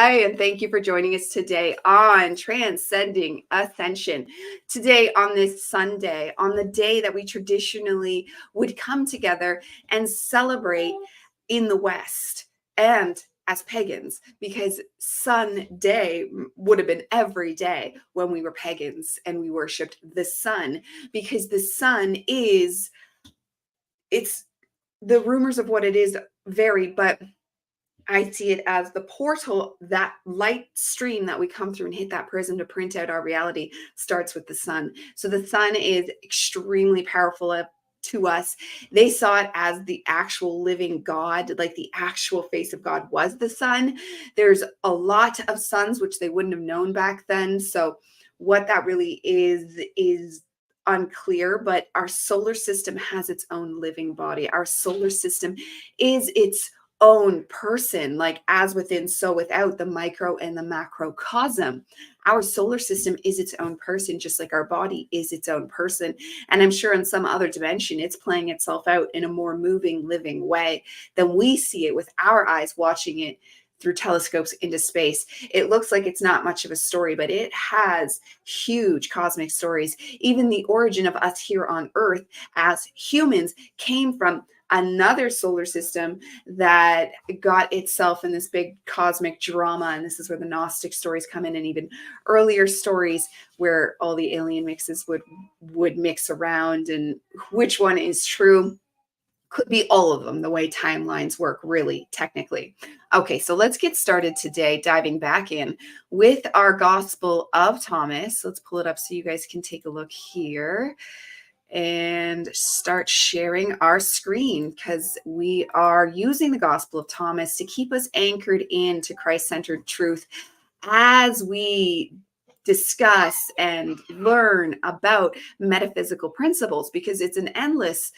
Hi, and thank you for joining us today on Transcending Ascension. Today, on this Sunday, on the day that we traditionally would come together and celebrate in the West and as pagans, because Sun Day would have been every day when we were pagans and we worshiped the sun, because the sun is, it's the rumors of what it is vary, but I see it as the portal, that light stream that we come through and hit that prism to print out our reality starts with the sun. So the sun is extremely powerful to us. They saw it as the actual living God, like the actual face of God was the sun. There's a lot of suns, which they wouldn't have known back then. So what that really is unclear, but our solar system has its own living body. Our solar system is its own person, like as within, so without, the micro and the macrocosm. Our solar system is its own person, just like our body is its own person. And I'm sure in some other dimension, it's playing itself out in a more moving, living way than we see it with our eyes watching it through telescopes into space. It looks like it's not much of a story, but it has huge cosmic stories. Even the origin of us here on Earth as humans came from another solar system that got itself in this big cosmic drama. And this is where the Gnostic stories come in, and even earlier stories where all the alien mixes would mix around, and which one is true could be all of them, the way timelines work, really, technically. Okay, so let's get started today, diving back in with our Gospel of Thomas. Let's pull it up so you guys can take a look here and start sharing our screen, because we are using the Gospel of Thomas to keep us anchored into Christ-centered truth as we discuss and learn about metaphysical principles, because it's an endless,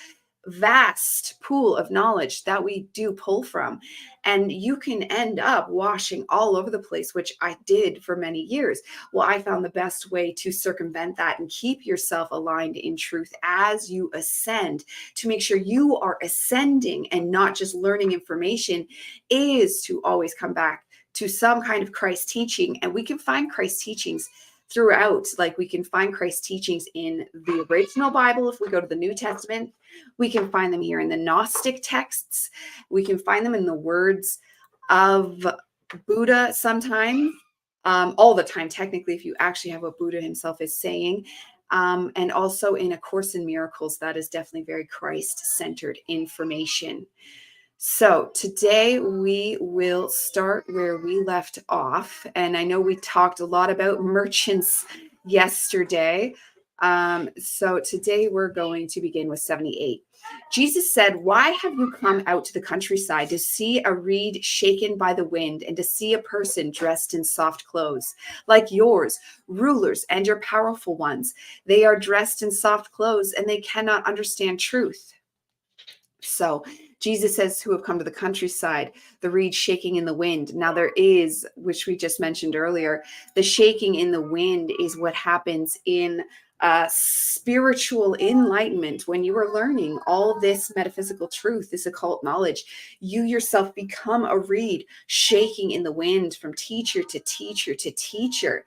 vast pool of knowledge that we do pull from, and you can end up washing all over the place, which I did for many years. Well, I found the best way to circumvent that and keep yourself aligned in truth as you ascend, to make sure you are ascending and not just learning information, is to always come back to some kind of Christ teaching. And we can find Christ teachings throughout. Like, we can find Christ teachings in the original Bible. If we go to the New Testament, we can find them here in the Gnostic texts. We can find them in the words of Buddha sometimes, all the time, technically, if you actually have what Buddha himself is saying. And also in A Course in Miracles, that is definitely very Christ-centered information. So today we will start where we left off. And I know we talked a lot about merchants yesterday. So today we're going to begin with 78. Jesus said, "Why have you come out to the countryside to see a reed shaken by the wind, and to see a person dressed in soft clothes like yours, rulers and your powerful ones? They are dressed in soft clothes and they cannot understand truth." So Jesus says to have come to the countryside, the reed shaking in the wind. Now there is, which we just mentioned earlier, the shaking in the wind is what happens in spiritual enlightenment. When you are learning all this metaphysical truth, this occult knowledge, you yourself become a reed shaking in the wind from teacher to teacher to teacher.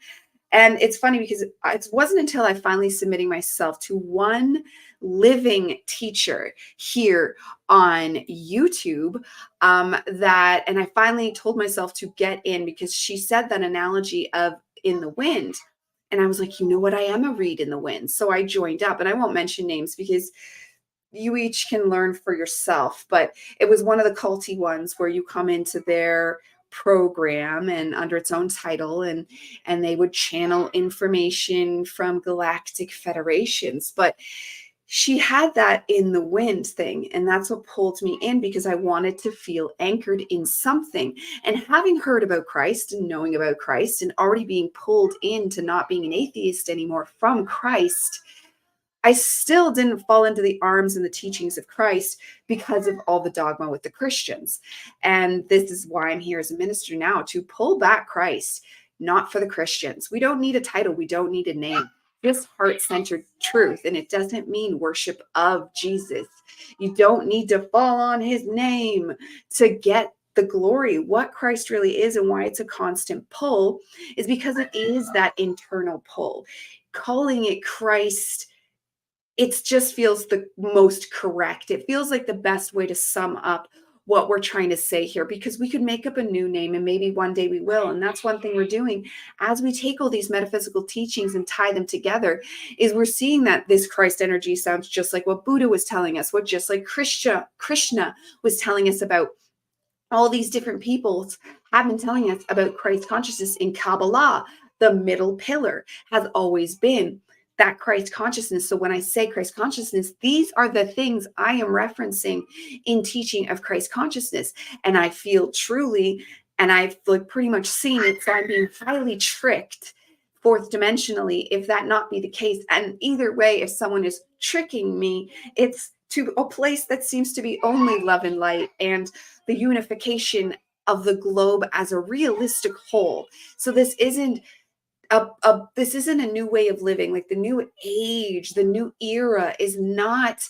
And it's funny because it wasn't until I finally submitting myself to one living teacher here on YouTube that, and I finally told myself to get in, because she said that analogy of in the wind. And I was like, you know what? I am a reed in the wind. So I joined up, and I won't mention names because you each can learn for yourself. But it was one of the culty ones where you come into their program and under its own title, and they would channel information from galactic federations. But she had that in the wind thing, and that's what pulled me in, because I wanted to feel anchored in something. And having heard about Christ and knowing about Christ and already being pulled into not being an atheist anymore from Christ, I still didn't fall into the arms and the teachings of Christ because of all the dogma with the Christians. And this is why I'm here as a minister now, to pull back Christ, not for the Christians. We don't need a title. We don't need a name. Just heart-centered truth. And it doesn't mean worship of Jesus. You don't need to fall on his name to get the glory, what Christ really is and why it's a constant pull, is because it is that internal pull. Calling it Christ, it just feels the most correct. It feels like the best way to sum up what we're trying to say here, because we could make up a new name and maybe one day we will. And that's one thing we're doing as we take all these metaphysical teachings and tie them together, is we're seeing that this Christ energy sounds just like what Buddha was telling us, what just like Krishna was telling us about. All these different peoples have been telling us about Christ consciousness in Kabbalah. The middle pillar has always been that Christ consciousness. So when I say Christ consciousness, these are the things I am referencing in teaching of Christ consciousness. And I feel truly, and I've like pretty much seen it, so I'm being highly tricked fourth dimensionally, if that not be the case. And either way, if someone is tricking me, it's to a place that seems to be only love and light and the unification of the globe as a realistic whole. So this isn't this isn't a new way of living. Like the new age, the new era is not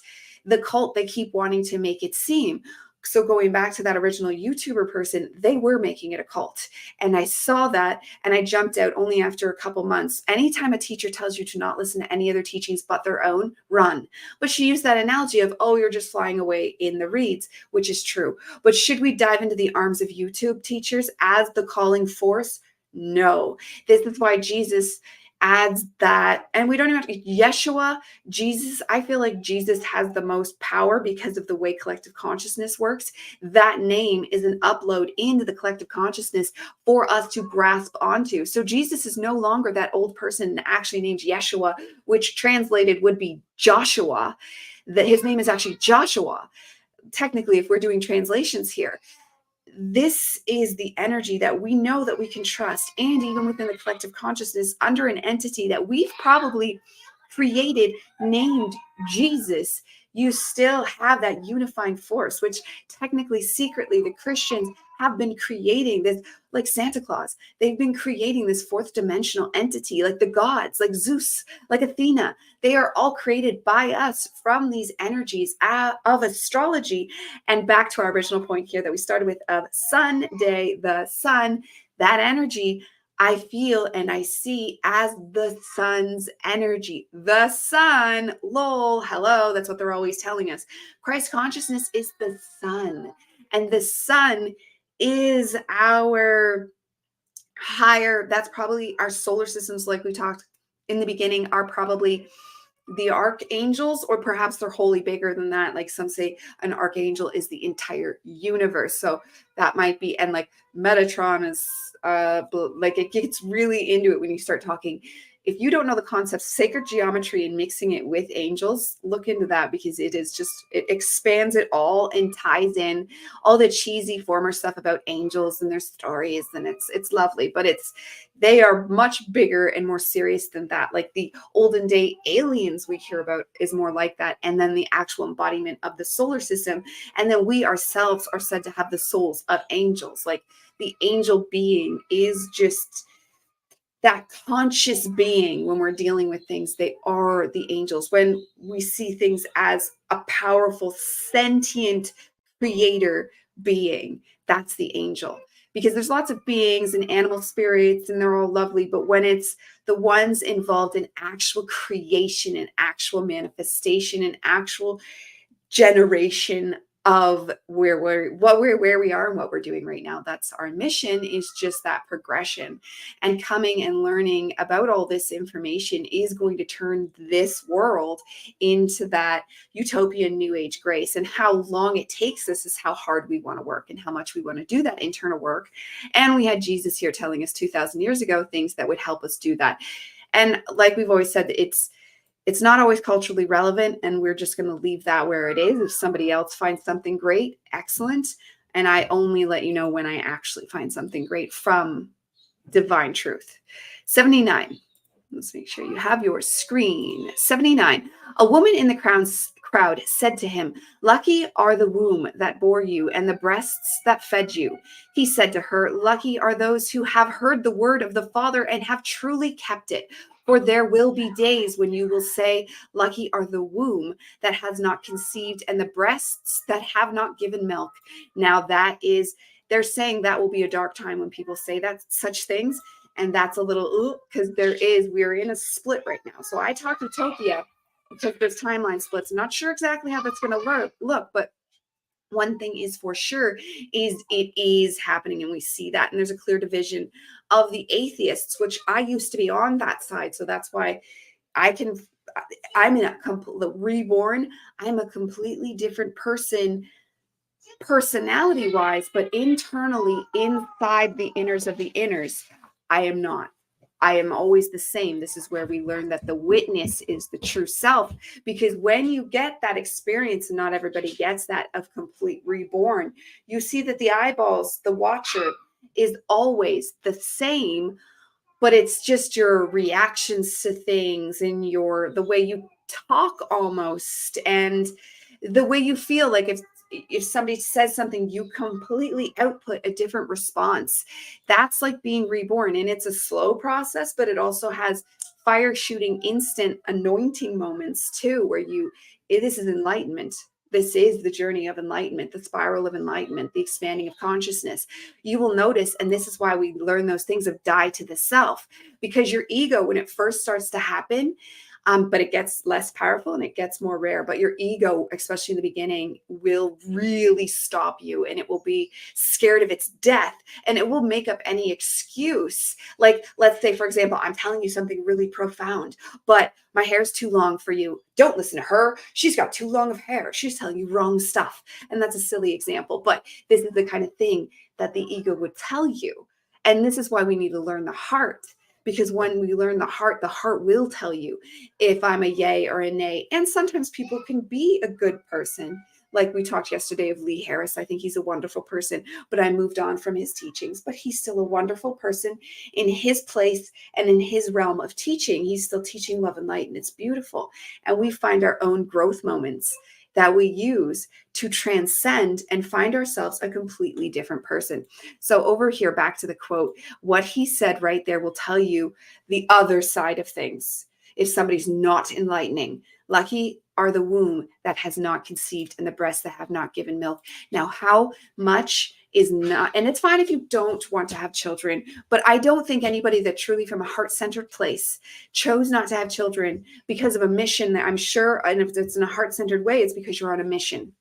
the cult they keep wanting to make it seem. So going back to that original YouTuber person, they were making it a cult. And I saw that and I jumped out only after a couple months. Anytime a teacher tells you to not listen to any other teachings but their own, run. But she used that analogy of, oh, you're just flying away in the reeds, which is true. But should we dive into the arms of YouTube teachers as the calling force? No. This is why Jesus adds that, and we don't even have to, Yeshua, Jesus, I feel like Jesus has the most power because of the way collective consciousness works. That name is an upload into the collective consciousness for us to grasp onto. So Jesus is no longer that old person actually named Yeshua, which translated would be Joshua. That his name is actually Joshua, technically, if we're doing translations here. This is the energy that we know that we can trust, and even within the collective consciousness, under an entity that we've probably created named Jesus, you still have that unifying force, which technically secretly the Christians have been creating this, like Santa Claus. They've been creating this fourth dimensional entity, like the gods, like Zeus, like Athena. They are all created by us from these energies of astrology. And back to our original point here that we started with of Sunday, the sun, that energy I feel and I see as the sun's energy. The sun, lol, hello, that's what they're always telling us. Christ consciousness is the sun, and the sun is our higher, that's probably our solar systems, like we talked in the beginning, are probably the archangels, or perhaps they're wholly bigger than that. Like some say an archangel is the entire universe. So that might be, and like Metatron is like, it gets really into it when you start talking. If you don't know the concept sacred geometry and mixing it with angels, look into that, because it is just, it expands it all and ties in all the cheesy former stuff about angels and their stories, and it's lovely, but they are much bigger and more serious than that. Like the olden day aliens we hear about is more like that, and then the actual embodiment of the solar system, and then we ourselves are said to have the souls of angels. Like the angel being is just that conscious being. When we're dealing with things, they are the angels. When we see things as a powerful sentient creator being, that's the angel. Because there's lots of beings and animal spirits and they're all lovely, but when it's the ones involved in actual creation and actual manifestation and actual generation of where we are and what we're doing right now, that's our mission, is just that progression. And coming and learning about all this information is going to turn this world into that utopian new age grace. And how long it takes us is how hard we want to work and how much we want to do that internal work. And we had Jesus here telling us 2,000 years ago things that would help us do that. And like we've always said, it's not always culturally relevant, and we're just going to leave that where it is. If somebody else finds something great, excellent. And I only let you know when I actually find something great from divine truth. 79. Let's make sure you have your screen. 79. A woman in the crowd said to him, "Lucky are the womb that bore you and the breasts that fed you." He said to her, "Lucky are those who have heard the word of the Father and have truly kept it. For there will be days when you will say, 'Lucky are the womb that has not conceived and the breasts that have not given milk.'" Now that is they're saying that will be a dark time when people say that such things. And that's a little, because we're in a split right now. So I talked to Topia because there's timeline splits. I'm not sure exactly how that's going to look, but one thing is for sure is it is happening, and we see that. And there's a clear division of the atheists, which I used to be on that side. So that's why I'm in a complete reborn. I'm a completely different person personality wise, but internally inside the inners of the inners, I am not. I am always the same. This is where we learn that the witness is the true self, because when you get that experience, and not everybody gets that, of complete reborn, you see that the eyeballs, the watcher, is always the same, but it's just your reactions to things and the way you talk almost, and the way you feel. Like if somebody says something, you completely output a different response. That's like being reborn, and it's a slow process, but it also has fire shooting instant anointing moments too, where this is enlightenment. This is the journey of enlightenment, the spiral of enlightenment, the expanding of consciousness. You will notice, and this is why we learn those things of die to the self, because your ego, when it first starts to happen, but it gets less powerful and it gets more rare. But your ego, especially in the beginning, will really stop you, and it will be scared of its death, and it will make up any excuse. Like, let's say, for example, I'm telling you something really profound, but my hair's too long for you. Don't listen to her. She's got too long of hair. She's telling you wrong stuff. And that's a silly example, but this is the kind of thing that the ego would tell you. And this is why we need to learn the heart. Because when we learn the heart will tell you if I'm a yay or a nay. And sometimes people can be a good person. Like we talked yesterday of Lee Harris. I think he's a wonderful person, but I moved on from his teachings. But he's still a wonderful person in his place and in his realm of teaching. He's still teaching love and light, and it's beautiful. And we find our own growth moments that we use to transcend and find ourselves a completely different person. So over here, back to the quote, what he said right there will tell you the other side of things. If somebody's not enlightening, lucky are the womb that has not conceived and the breasts that have not given milk. Now, how much is not, and it's fine if you don't want to have children, but I don't think anybody that truly from a heart-centered place chose not to have children because of a mission that I'm sure, and if it's in a heart-centered way, it's because you're on a mission.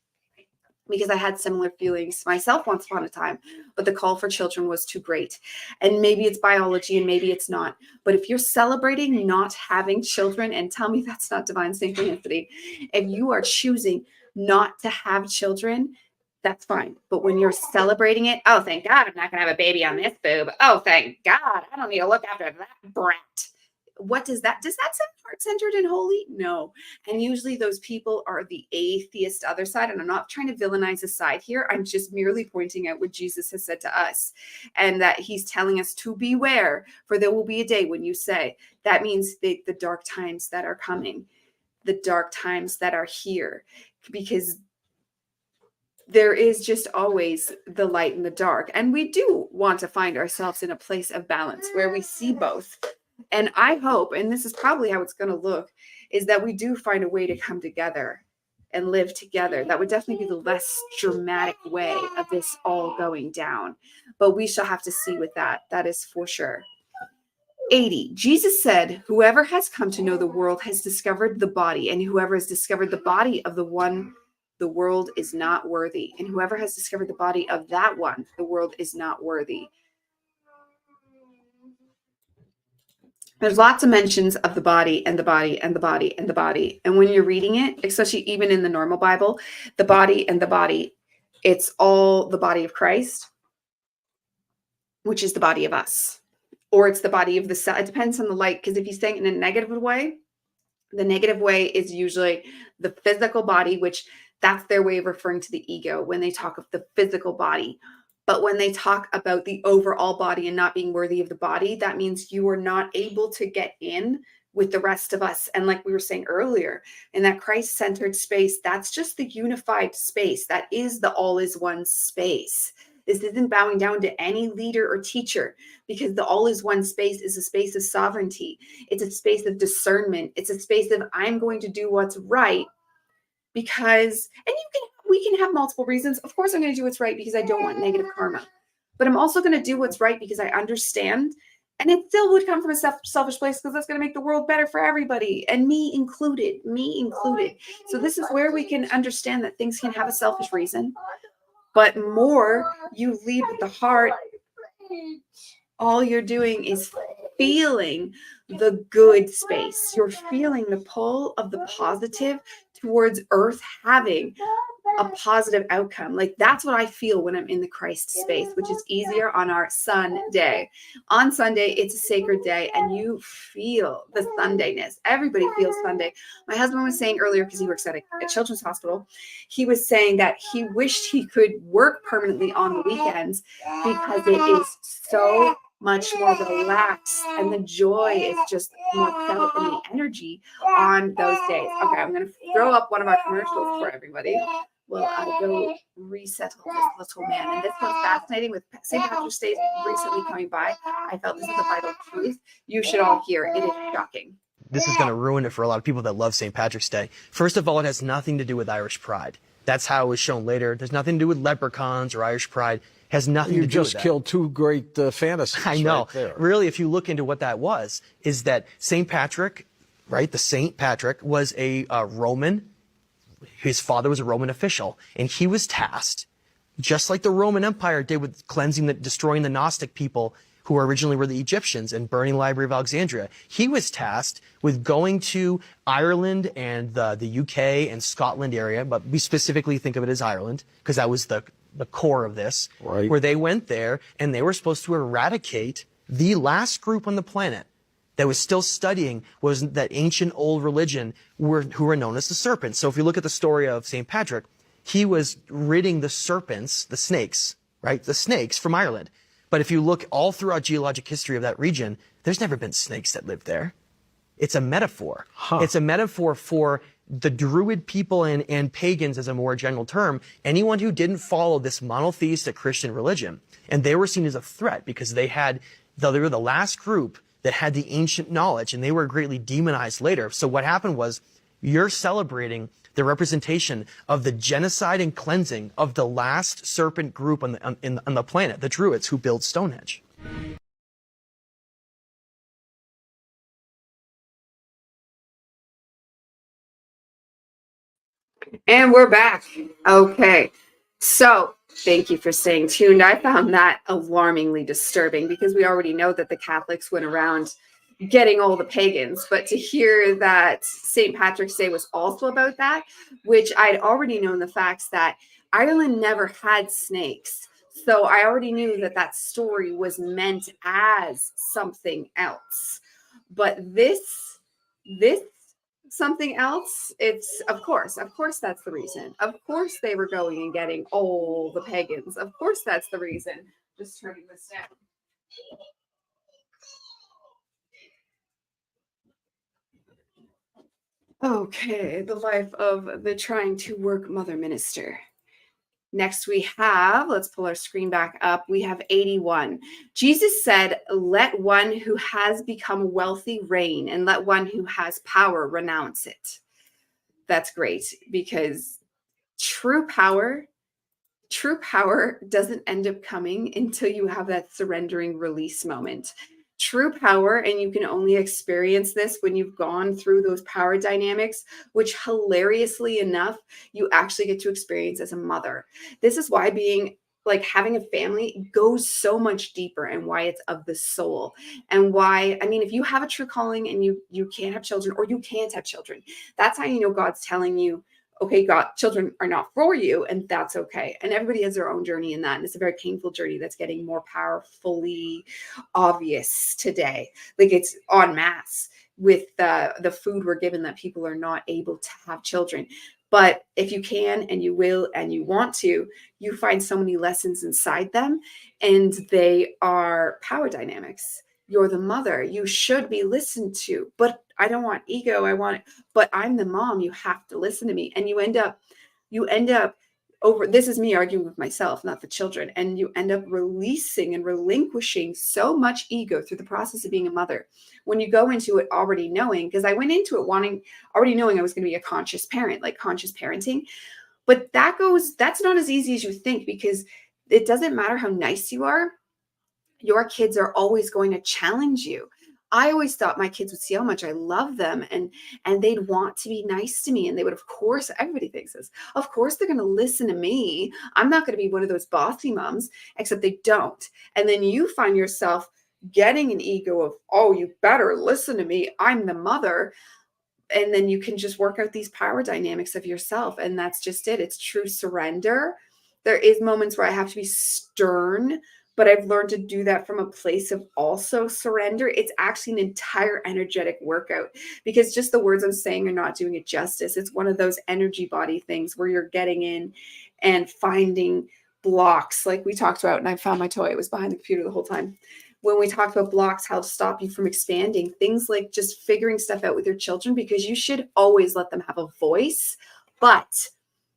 Because I had similar feelings myself once upon a time, but the call for children was too great. And maybe it's biology and maybe it's not. But if you're celebrating not having children, and tell me that's not divine synchronicity, if you are choosing not to have children, that's fine. But when you're celebrating it, oh, thank God I'm not going to have a baby on this boob. Oh, thank God I don't need to look after that brat. What does that sound heart-centered and holy? No. And usually those people are the atheist other side. And I'm not trying to villainize a side here. I'm just merely pointing out what Jesus has said to us, and that he's telling us to beware, for there will be a day when you say, that means the dark times that are coming, the dark times that are here, because there is just always the light and the dark. And we do want to find ourselves in a place of balance where we see both. And I hope, and this is probably how it's going to look, is that we do find a way to come together and live together. That would definitely be the less dramatic way of this all going down. But we shall have to see with that. That is for sure. 80. Jesus said, whoever has come to know the world has discovered the body, and whoever has discovered the body of the one, the world is not worthy. And whoever has discovered the body of that one, the world is not worthy. There's lots of mentions of the body and the body and the body and the body. And when you're reading it, especially even in the normal Bible, the body and the body, it's all the body of Christ, which is the body of us, or it's the body of the cell. It depends on the light, because if he's saying it in a negative way, the negative way is usually the physical body, which that's their way of referring to the ego when they talk of the physical body. But when they talk about the overall body and not being worthy of the body, that means you are not able to get in with the rest of us. And like we were saying earlier, in that Christ-centered space, that's just the unified space. That is the all is one space. This isn't bowing down to any leader or teacher, because the all is one space is a space of sovereignty. It's a space of discernment. It's a space of I'm going to do what's right because, and we can have multiple reasons. Of course, I'm going to do what's right because I don't want negative karma. but I'm also going to do what's right because I understand. And it still would come from a selfish place because that's going to make the world better for everybody, and me included, So this is where we can understand that things can have a selfish reason, but more you lead with the heart, all you're doing is feeling the good space. You're feeling the pull of the positive towards Earth having a positive outcome. Like that's what I feel when I'm in the Christ space, which is easier on our Sunday. On Sunday, it's a sacred day and you feel the Sundayness. Everybody feels Sunday. My husband was saying earlier, because he works at a children's hospital, he was saying that he wished he could work permanently on the weekends because it is so much more relaxed and the joy is just more felt in the energy on those days. Okay, I'm going to throw up one of our commercials for everybody. Well, I go resettle this little man. And this one's fascinating with St. Patrick's Day recently coming by. I felt this is a vital truth. You should all hear it. It is shocking. This is going to ruin it for a lot of people that love St. Patrick's Day. First of all, it has nothing to do with Irish pride. That's how it was shown later. There's nothing to do with leprechauns or Irish pride. It has nothing to do with that. You just killed two great fantasies. I know. Right there. Really, if you look into what that was, is that St. Patrick, right, the St. Patrick was a Roman. His father was a Roman official, and he was tasked, just like the Roman Empire did with destroying the Gnostic people who originally were the Egyptians and burning the Library of Alexandria. He was tasked with going to Ireland and the UK and Scotland area, but we specifically think of it as Ireland because that was the core of this, right. Where they went there and they were supposed to eradicate the last group on the planet that was still studying was that ancient old religion who were known as the serpents. So if you look at the story of St. Patrick, he was ridding the serpents, the snakes, right? The snakes from Ireland. But if you look all throughout geologic history of that region, there's never been snakes that lived there. It's a metaphor. It's a metaphor for the Druid people and pagans as a more general term, anyone who didn't follow this monotheistic Christian religion. And they were seen as a threat because they were the last group that had the ancient knowledge, and they were greatly demonized later. So what happened was you're celebrating the representation of the genocide and cleansing of the last serpent group on the planet, the Druids who built Stonehenge. And we're back. Okay. So thank you for staying tuned. I found that alarmingly disturbing because we already know that the Catholics went around getting all the pagans, but to hear that St. Patrick's Day was also about that, which I'd already known the facts that Ireland never had snakes. So I already knew that story was meant as something else. But this something else, it's of course that's the reason. Of course they were going and getting all the pagans. Of course that's the reason. Just turning this down. Okay, the life of the trying to work mother minister. Next we have, let's pull our screen back up. We have 81. Jesus said, "Let one who has become wealthy reign, and let one who has power renounce it." That's great because true power doesn't end up coming until you have that surrendering release moment. True power, and you can only experience this when you've gone through those power dynamics, which hilariously enough, you actually get to experience as a mother. This is why having a family goes so much deeper, and why it's of the soul, and why, if you have a true calling and you can't have children, or you can't have children, that's how you know God's telling you, okay, God, children are not for you, and that's okay. And everybody has their own journey in that. And it's a very painful journey that's getting more powerfully obvious today. Like it's en masse with the food we're given that people are not able to have children. But if you can, and you will, and you want to, you find so many lessons inside them, and they are power dynamics. You're the mother. You should be listened to, but I don't want ego. But I'm the mom. You have to listen to me. And you end up this is me arguing with myself, not the children. And you end up releasing and relinquishing so much ego through the process of being a mother. When you go into it already knowing, because I went into it already knowing I was going to be a conscious parent, like conscious parenting. But that's not as easy as you think, because it doesn't matter how nice you are, your kids are always going to challenge you. I always thought my kids would see how much I love them, and they'd want to be nice to me, and they would, of course, everybody thinks this, of course they're going to listen to me. I'm not going to be one of those bossy moms, except they don't. And then you find yourself getting an ego of, oh, you better listen to me, I'm the mother. And then you can just work out these power dynamics of yourself, and that's just it. It's true surrender. There is moments where I have to be stern, but I've learned to do that from a place of also surrender. It's actually an entire energetic workout, because just the words I'm saying are not doing it justice. It's one of those energy body things where you're getting in and finding blocks like we talked about. And I found my toy. It was behind the computer the whole time. When we talked about blocks, how to stop you from expanding, things like just figuring stuff out with your children, because you should always let them have a voice, but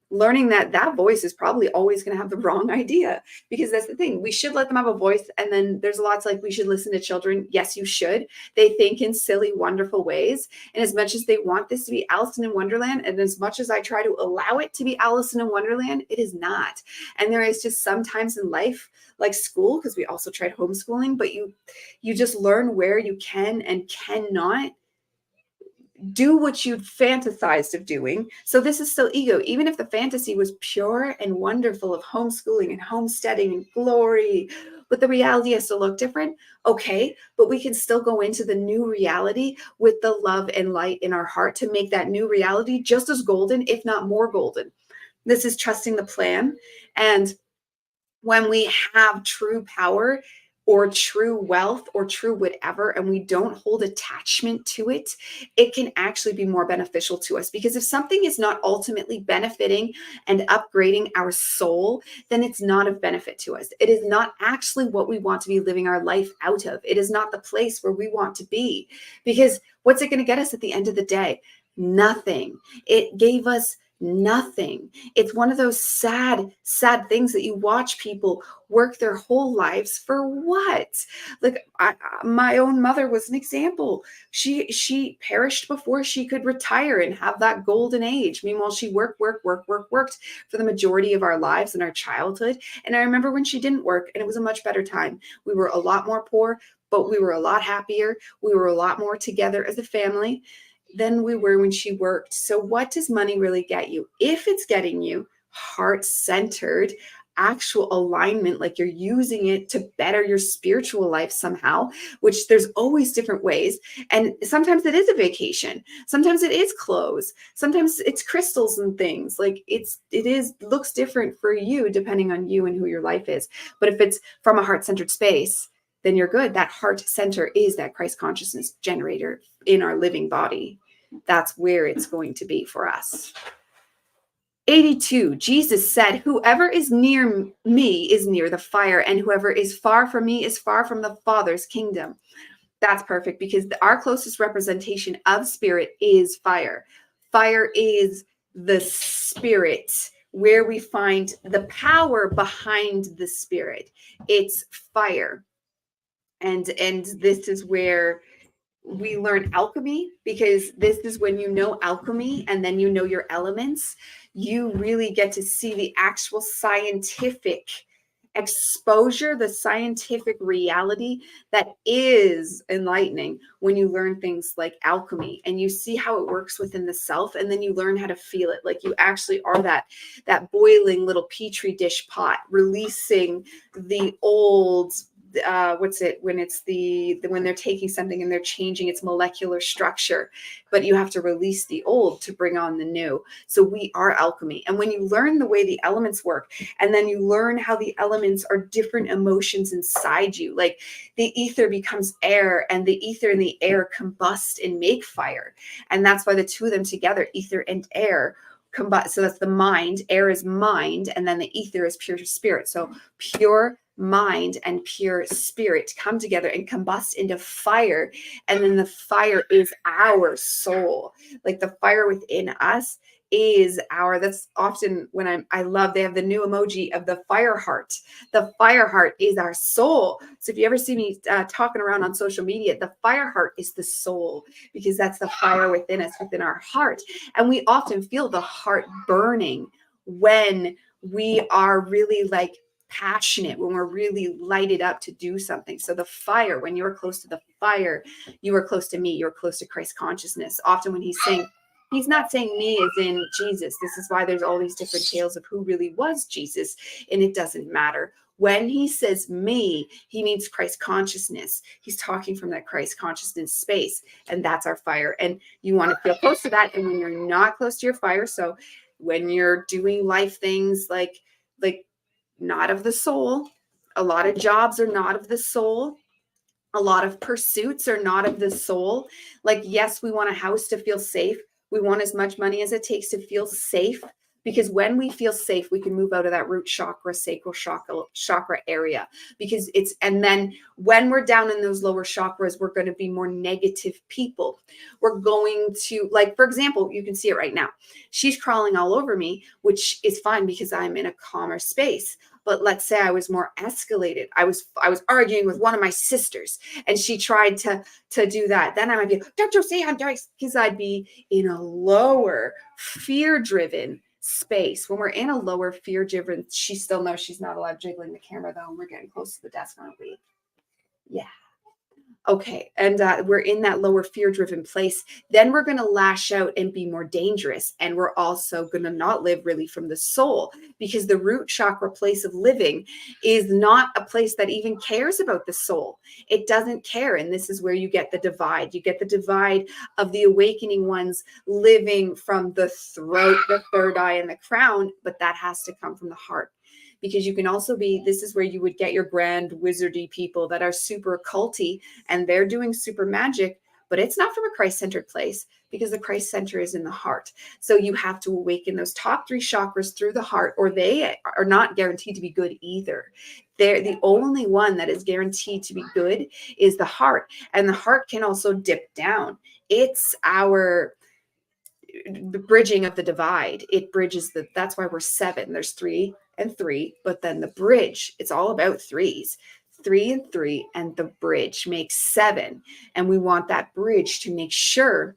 learning that that voice is probably always going to have the wrong idea, because that's the thing. We should let them have a voice. And then there's lots like we should listen to children. Yes, you should. They think in silly, wonderful ways. And as much as they want this to be Alice in Wonderland, and as much as I try to allow it to be Alice in Wonderland, it is not. And there is just sometimes in life, like school, because we also tried homeschooling, but you just learn where you can and cannot do what you'd fantasized of doing. So this is still ego. Even if the fantasy was pure and wonderful of homeschooling and homesteading and glory, but the reality has to look different. Okay, but we can still go into the new reality with the love and light in our heart to make that new reality just as golden, if not more golden. This is trusting the plan. And when we have true power or true wealth or true whatever, and we don't hold attachment to it, it can actually be more beneficial to us. Because if something is not ultimately benefiting and upgrading our soul, then it's not of benefit to us. It is not actually what we want to be living our life out of. It is not the place where we want to be. Because what's it going to get us at the end of the day? Nothing. It gave us nothing. It's one of those sad things that you watch people work their whole lives for what? Like my own mother was an example. She perished before she could retire and have that golden age. Meanwhile, she worked for the majority of our lives in our childhood. And I remember when she didn't work, and it was a much better time. We were a lot more poor, but we were a lot happier. We were a lot more together as a family than we were when she worked. So what does money really get you? If it's getting you heart-centered, actual alignment, like you're using it to better your spiritual life somehow, which there's always different ways. And sometimes it is a vacation. Sometimes it is clothes. Sometimes it's crystals and things. Like it looks different for you depending on you and who your life is. But if it's from a heart-centered space, then you're good. That heart center is that Christ consciousness generator in our living body. That's where it's going to be for us. 82, Jesus said, whoever is near me is near the fire, and whoever is far from me is far from the Father's kingdom. That's perfect, because our closest representation of spirit is fire. Fire is the spirit, where we find the power behind the spirit. It's fire. And this is where we learn alchemy, because this is when you know alchemy and then you know your elements, you really get to see the actual scientific exposure, the scientific reality that is enlightening when you learn things like alchemy and you see how it works within the self, and then you learn how to feel it. Like you actually are that boiling little petri dish pot, releasing the old when they're taking something and they're changing its molecular structure, but you have to release the old to bring on the new. So we are alchemy. And when you learn the way the elements work, and then you learn how the elements are different emotions inside you, like the ether becomes air, and the ether and the air combust and make fire. And that's why the two of them together, ether and air, combust. So that's the mind. Air is mind, and then the ether is pure spirit. So pure mind and pure spirit come together and combust into fire, and then the fire is our soul. Like the fire within us is that's often when I love, they have the new emoji of the fire heart. The fire heart is our soul. So if you ever see me talking around on social media, the fire heart is the soul, because that's the fire within us, within our heart. And we often feel the heart burning when we are really like passionate, when we're really lighted up to do something. So the fire, when you're close to the fire, you are close to me, you're close to Christ consciousness. Often when he's saying, he's not saying me as in Jesus. This is why there's all these different tales of who really was Jesus, and it doesn't matter. When he says me, he means Christ consciousness. He's talking from that Christ consciousness space, and that's our fire. And you want to feel close to that. And when you're not close to your fire, so when you're doing life things like not of the soul, a lot of jobs are not of the soul. A lot of pursuits are not of the soul. Like, yes, we want a house to feel safe. We want as much money as it takes to feel safe, because when we feel safe, we can move out of that root chakra, sacral chakra area, because and then when we're down in those lower chakras, we're going to be more negative people. We're going to, like, for example, you can see it right now. She's crawling all over me, which is fine because I'm in a calmer space. But let's say I was more escalated. I was arguing with one of my sisters, and she tried to do that. Then I might be, don't you see I'm doing, because I'd be in a lower fear-driven space. When we're in a lower fear-driven, she still knows she's not allowed jiggling the camera though, and we're getting close to the desk, aren't we? Yeah. Okay. And we're in that lower fear-driven place. Then we're going to lash out and be more dangerous. And we're also going to not live really from the soul, because the root chakra place of living is not a place that even cares about the soul. It doesn't care. And this is where you get the divide. You get the divide of the awakening ones living from the throat, the third eye, and the crown. But that has to come from the heart. Because you can also be, this is where you would get your grand wizardy people that are super occulty and they're doing super magic, but it's not from a Christ-centered place, because the Christ center is in the heart. So you have to awaken those top 3 chakras through the heart, or they are not guaranteed to be good either. They're the only one that is guaranteed to be good is the heart. And the heart can also dip down. It's the bridging of the divide. It bridges that's why we're 7. There's 3 and 3, but then the bridge, it's all about 3s. 3 and 3, and the bridge makes 7. And we want that bridge to make sure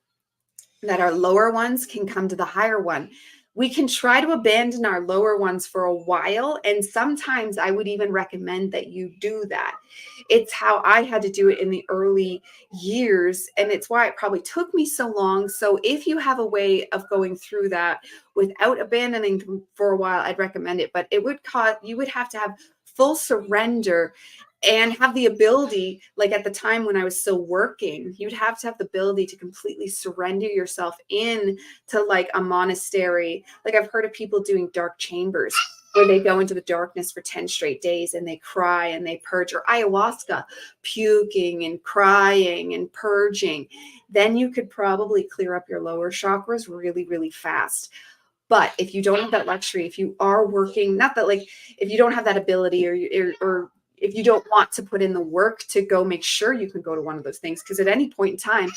that our lower ones can come to the higher one. We can try to abandon our lower ones for a while. And sometimes I would even recommend that you do that. It's how I had to do it in the early years. And it's why it probably took me so long. So if you have a way of going through that without abandoning them for a while, I'd recommend it. But it would you would have to have full surrender and have the ability, like at the time when I was still working, you'd have to have the ability to completely surrender yourself in to like a monastery. Like I've heard of people doing dark chambers where they go into the darkness for 10 straight days and they cry and they purge, or ayahuasca, puking and crying and purging. Then you could probably clear up your lower chakras really, really fast. But if you don't have that luxury, if you are working, not that like, if you don't have that ability or if you don't want to put in the work to go make sure you can go to one of those things, because at any point in time,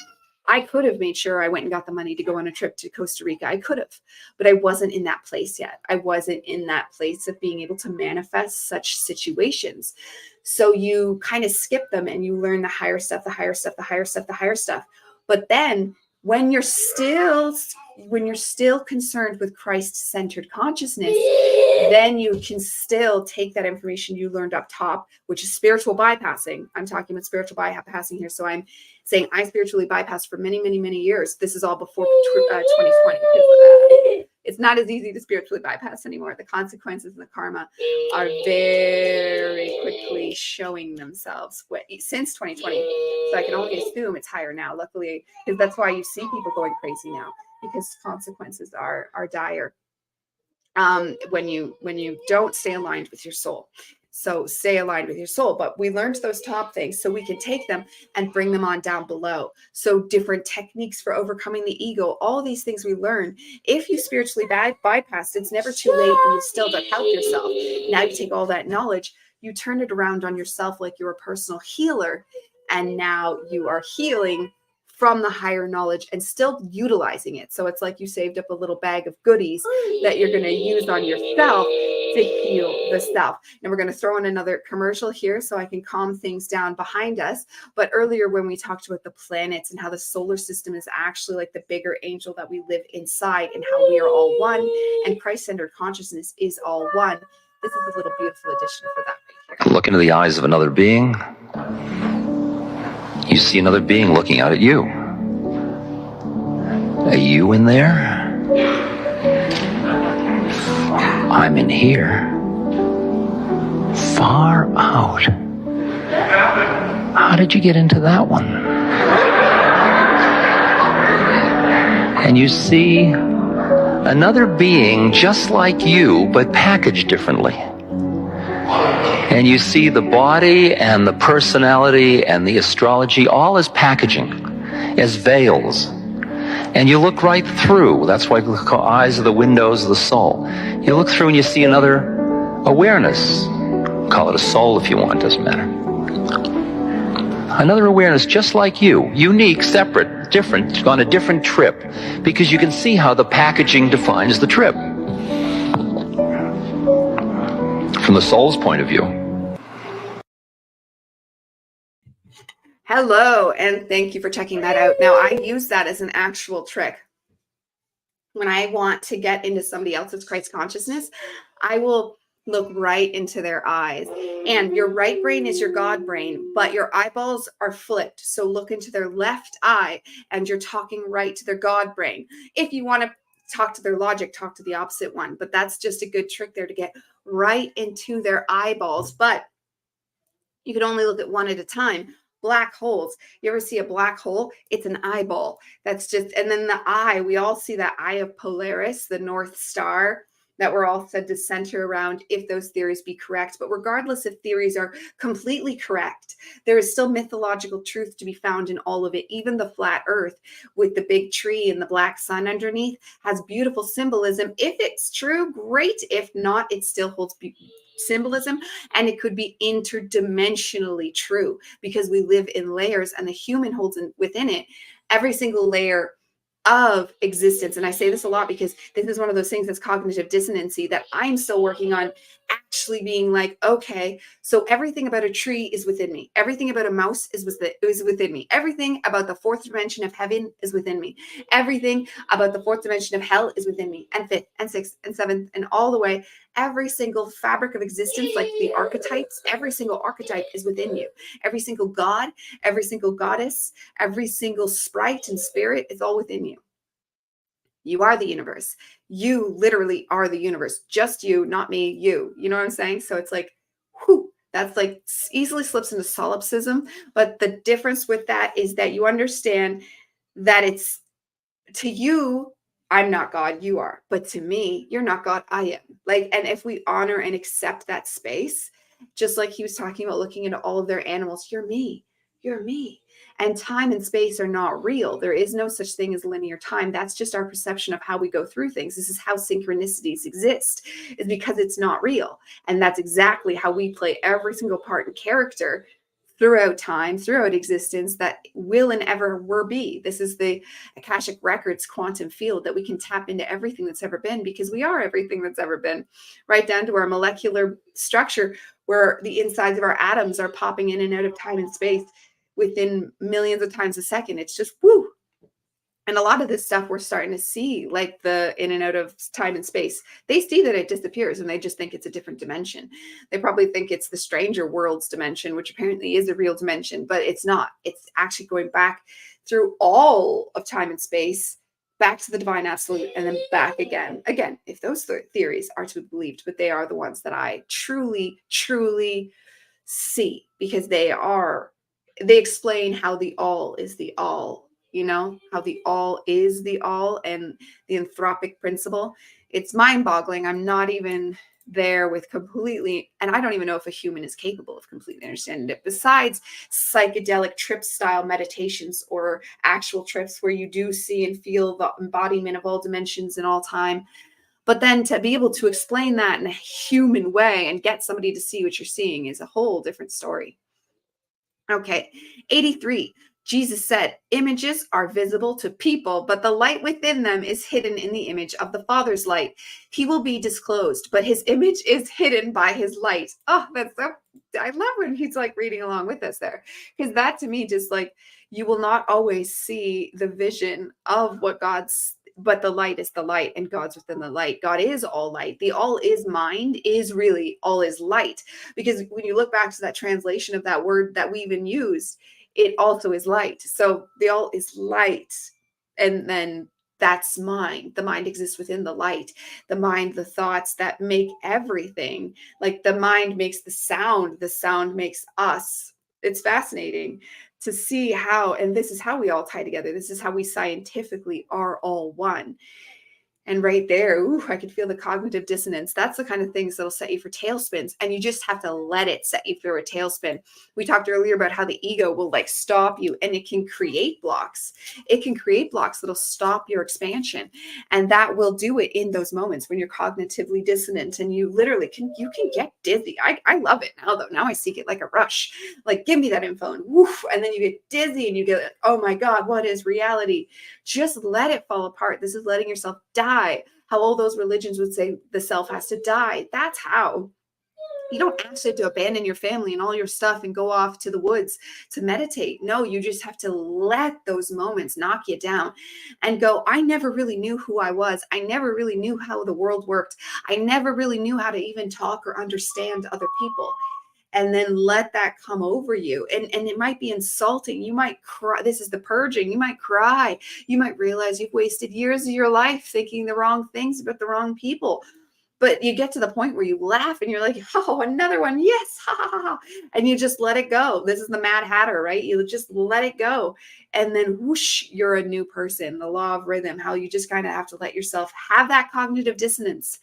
I could have made sure I went and got the money to go on a trip to Costa Rica. I could have, but I wasn't in that place yet. I wasn't in that place of being able to manifest such situations. So you kind of skip them and you learn the higher stuff, the higher stuff, the higher stuff, the higher stuff. But then when you're still concerned with Christ-centered consciousness, then you can still take that information you learned up top, which is spiritual bypassing. I'm talking about spiritual bypassing here. So I'm saying I spiritually bypassed for many, many, many years. This is all before 2020. It's not as easy to spiritually bypass anymore. The consequences and the karma are very quickly showing themselves since 2020. So I can only assume it's higher now. Luckily, because that's why you see people going crazy now, because consequences are dire. When you don't stay aligned with your soul. So stay aligned with your soul. But we learned those top things so we can take them and bring them on down below. So different techniques for overcoming the ego, all these things we learn. If you spiritually bypassed, it's never too late and you've still got to help yourself. Now you take all that knowledge, you turn it around on yourself like you're a personal healer. And now you are healing from the higher knowledge and still utilizing it. So it's like you saved up a little bag of goodies that you're going to use on yourself to heal the self. And we're going to throw in another commercial here so I can calm things down behind us. But earlier when we talked about the planets and how the solar system is actually like the bigger angel that we live inside and how we are all one and Christ-centered consciousness is all one. This is a little beautiful addition for that right here. Look into the eyes of another being. You see another being looking out at you. Are you in there? I'm in here. Far out. How did you get into that one? And you see another being just like you, but packaged differently. And you see the body and the personality and the astrology all as packaging, as veils. And you look right through. That's why eyes are the windows of the soul. You look through and you see another awareness. Call it a soul if you want, doesn't matter. Another awareness just like you, unique, separate, different, on a different trip, because you can see how the packaging defines the trip. From the soul's point of view. Hello, and thank you for checking that out. Now, I use that as an actual trick. When I want to get into somebody else's Christ consciousness, I will look right into their eyes. And your right brain is your God brain, but your eyeballs are flipped. So look into their left eye and you're talking right to their God brain. If you want to talk to their logic, talk to the opposite one. But that's just a good trick there to get right into their eyeballs. But you can only look at one at a time. Black holes. You ever see a black hole? It's an eyeball. That's just, and then the eye, we all see that eye of Polaris, the North Star that we're all said to center around if those theories be correct. But regardless if theories are completely correct, there is still mythological truth to be found in all of it. Even the flat earth with the big tree and the black sun underneath has beautiful symbolism. If it's true, great. If not, it still holds symbolism, and it could be interdimensionally true because we live in layers and the human holds within it every single layer of existence. And I say this a lot because this is one of those things that's cognitive dissonancy that I'm still working on, actually being like, okay, so everything about a tree is within me. Everything about a mouse is within me. Everything about the fourth dimension of heaven is within me. Everything about the fourth dimension of hell is within me, and fifth and sixth and seventh and all the way. Every single fabric of existence, like the archetypes, every single archetype is within you. Every single god, every single goddess, every single sprite and spirit is all within you. You are the universe. You literally are the universe. Just you, not me, you. You know what I'm saying? So it's like, whew, that's like easily slips into solipsism. But the difference with that is that you understand that it's, to you, I'm not God, you are. But to me, you're not God, I am. Like, and if we honor and accept that space, just like he was talking about looking into all of their animals, you're me, you're me. And time and space are not real. There is no such thing as linear time. That's just our perception of how we go through things. This is how synchronicities exist, is because it's not real. And that's exactly how we play every single part and character throughout time, throughout existence, that will and ever were be. This is the Akashic Records quantum field that we can tap into everything that's ever been, because we are everything that's ever been, right down to our molecular structure, where the insides of our atoms are popping in and out of time and space within millions of times a second. It's just woo. And a lot of this stuff we're starting to see, like the in and out of time and space, they see that it disappears and they just think it's a different dimension. They probably think it's the stranger worlds dimension, which apparently is a real dimension, but it's not. It's actually going back through all of time and space, back to the divine absolute, and then back again. Again, if those theories are to be believed, but they are the ones that I truly, truly see, because they explain how the all is the all. You know, how the all is the all, and the anthropic principle. It's mind-boggling. I'm not even there with completely, and I don't even know if a human is capable of completely understanding it, besides psychedelic trip style meditations or actual trips where you do see and feel the embodiment of all dimensions in all time. But then to be able to explain that in a human way and get somebody to see what you're seeing is a whole different story. Okay, 83. Jesus said, images are visible to people, but the light within them is hidden in the image of the Father's light. He will be disclosed, but his image is hidden by his light. Oh, that's so, I love when he's like reading along with us there, because that to me just like, you will not always see the vision of what God's but the light is the light, and God's within the light. God is all light. The all is mind is really all is light. Because when you look back to that translation of that word that we even used, it also is light. So the all is light. And then that's mind. The mind exists within the light. The mind, the thoughts that make everything. Like the mind makes the sound makes us. It's fascinating to see how, and this is how we all tie together. This is how we scientifically are all one. And right there, ooh, I could feel the cognitive dissonance. That's the kind of things that'll set you for tailspins. And you just have to let it set you through a tailspin. We talked earlier about how the ego will like stop you, and it can create blocks. It can create blocks that'll stop your expansion. And that will do it in those moments when you're cognitively dissonant, and you literally can get dizzy. I love it now though. Now I seek it like a rush. Like, give me that info, and woof, and then you get dizzy and you get, oh my God, what is reality? Just let it fall apart. This is letting yourself die. How all those religions would say the self has to die. That's how. You don't actually have to abandon your family and all your stuff and go off to the woods to meditate. No, you just have to let those moments knock you down and go, I never really knew who I was. I never really knew how the world worked. I never really knew how to even talk or understand other people. And then let that come over you. And it might be insulting. You might cry. This is the purging. You might cry. You might realize you've wasted years of your life thinking the wrong things about the wrong people. But you get to the point where you laugh and you're like, oh, another one. Yes. Ha, ha, ha. And you just let it go. This is the Mad Hatter, right? You just let it go. And then whoosh, you're a new person. The law of rhythm, how you just kind of have to let yourself have that cognitive dissonance.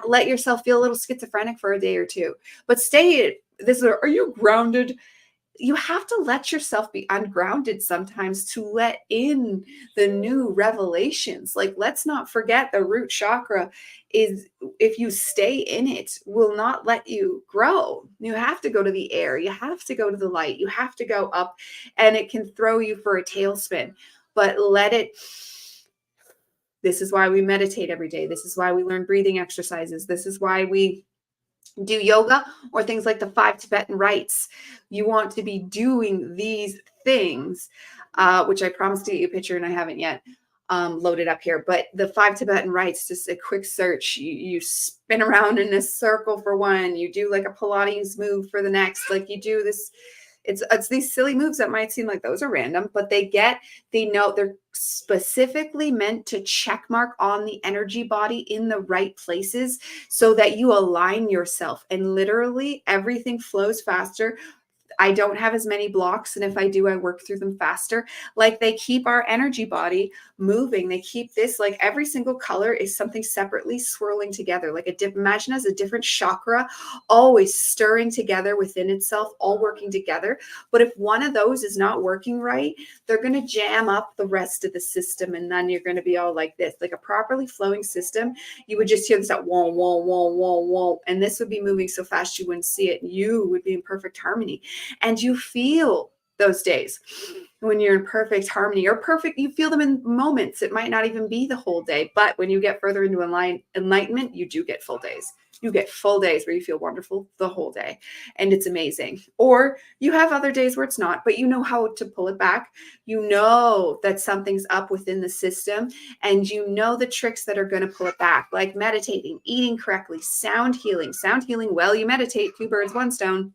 Let yourself feel a little schizophrenic for a day or two. But stay, are you grounded? You have to let yourself be ungrounded sometimes to let in the new revelations. Like, let's not forget the root chakra is, if you stay in it, will not let you grow. You have to go to the air. You have to go to the light. You have to go up, and it can throw you for a tailspin, but let it. This is why we meditate every day. This is why we learn breathing exercises. This is why we do yoga or things like the 5 Tibetan rites. You want to be doing these things, which I promised to get you a picture and I haven't yet loaded up here. But the 5 Tibetan rites, just a quick search. You spin around in a circle for one. You do like a Pilates move for the next. Like you do this. It's these silly moves that might seem like those are random, but they know they're specifically meant to check mark on the energy body in the right places so that you align yourself, and literally everything flows faster. I don't have as many blocks, and if I do, I work through them faster. Like, they keep our energy body moving. They keep this, like, every single color is something separately swirling together. Like imagine as a different chakra, always stirring together within itself, all working together. But if one of those is not working right, they're going to jam up the rest of the system, and then you're going to be all like this. Like a properly flowing system, you would just hear this at whoa, whoa, whoa, whoa, whoa, and this would be moving so fast you wouldn't see it. You would be in perfect harmony. And you feel those days when you're in perfect harmony or perfect, you feel them in moments. It might not even be the whole day, but when you get further into enlightenment, you do get full days. You get full days where you feel wonderful the whole day, and it's amazing. Or you have other days where it's not, but you know how to pull it back. You know that something's up within the system, and you know the tricks that are going to pull it back, like meditating, eating correctly, sound healing while you meditate, 2 birds, 1 stone.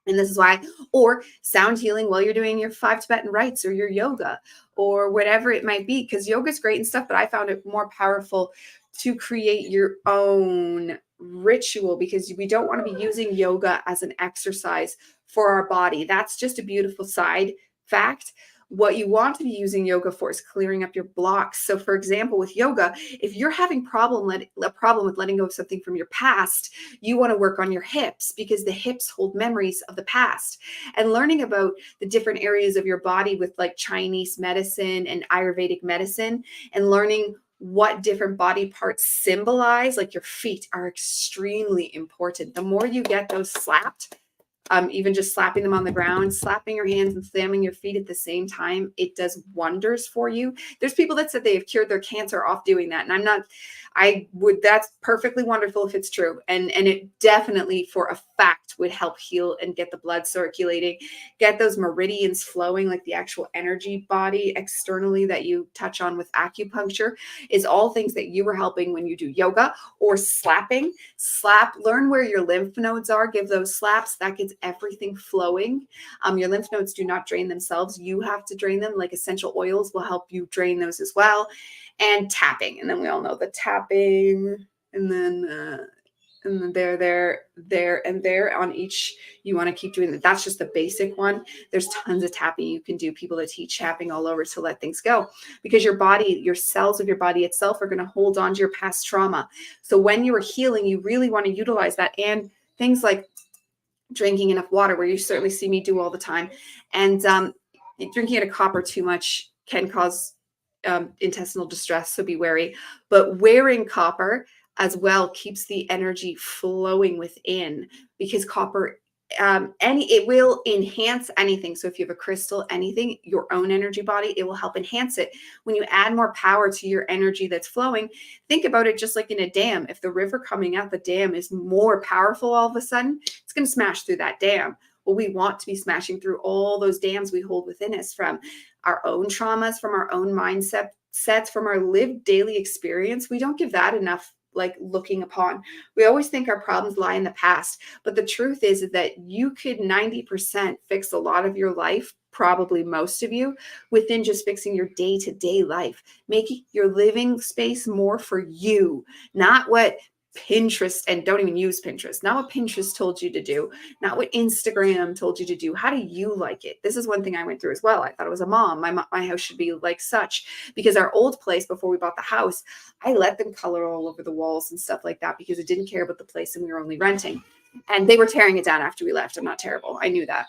And this is why, or sound healing while you're doing your 5 Tibetan rites or your yoga or whatever it might be, because yoga is great and stuff, but I found it more powerful to create your own ritual, because we don't want to be using yoga as an exercise for our body. That's just a beautiful side fact. What you want to be using yoga for is clearing up your blocks. So for example, with yoga, if you're having a problem with letting go of something from your past, you want to work on your hips, because the hips hold memories of the past. And learning about the different areas of your body with like Chinese medicine and Ayurvedic medicine, and learning what different body parts symbolize, like your feet are extremely important. The more you get those slapped, even just slapping them on the ground, slapping your hands and slamming your feet at the same time, it does wonders for you. There's people that said they have cured their cancer off doing that. And That's perfectly wonderful if it's true. And it definitely for a fact would help heal and get the blood circulating, get those meridians flowing, like the actual energy body externally that you touch on with acupuncture is all things that you were helping when you do yoga or slapping. Learn where your lymph nodes are, give those slaps. That gets everything flowing. Your lymph nodes do not drain themselves. You have to drain them. Like essential oils will help you drain those as well. And tapping. And then we all know the tapping. And then there, and there on each. You want to keep doing that. That's just the basic one. There's tons of tapping you can do. People that teach tapping all over to let things go, because your body, your cells of your body itself are going to hold on to your past trauma. So when you are healing, you really want to utilize that. And things like drinking enough water, where you certainly see me do all the time. And drinking a copper too much can cause intestinal distress, so be wary. But wearing copper as well keeps the energy flowing within, because copper it will enhance anything. So if you have a crystal, anything, your own energy body, it will help enhance it. When you add more power to your energy that's flowing, think about it just like in a dam. If the river coming out the dam is more powerful all of a sudden, it's going to smash through that dam. Well, we want to be smashing through all those dams we hold within us, from our own traumas, from our own mindset sets, from our lived daily experience. We don't give that enough like looking upon. We always think our problems lie in the past, but the truth is that you could 90% fix a lot of your life, probably most of you, within just fixing your day-to-day life, making your living space more for you, not what Pinterest, and don't even use Pinterest, not what Pinterest told you to do, not what Instagram told you to do. How do you like it? This is one thing I went through as well. I thought it was a mom. My house should be like such, because our old place before we bought the house, I let them color all over the walls and stuff like that because I didn't care about the place and we were only renting. And they were tearing it down after we left. I'm not terrible. I knew that.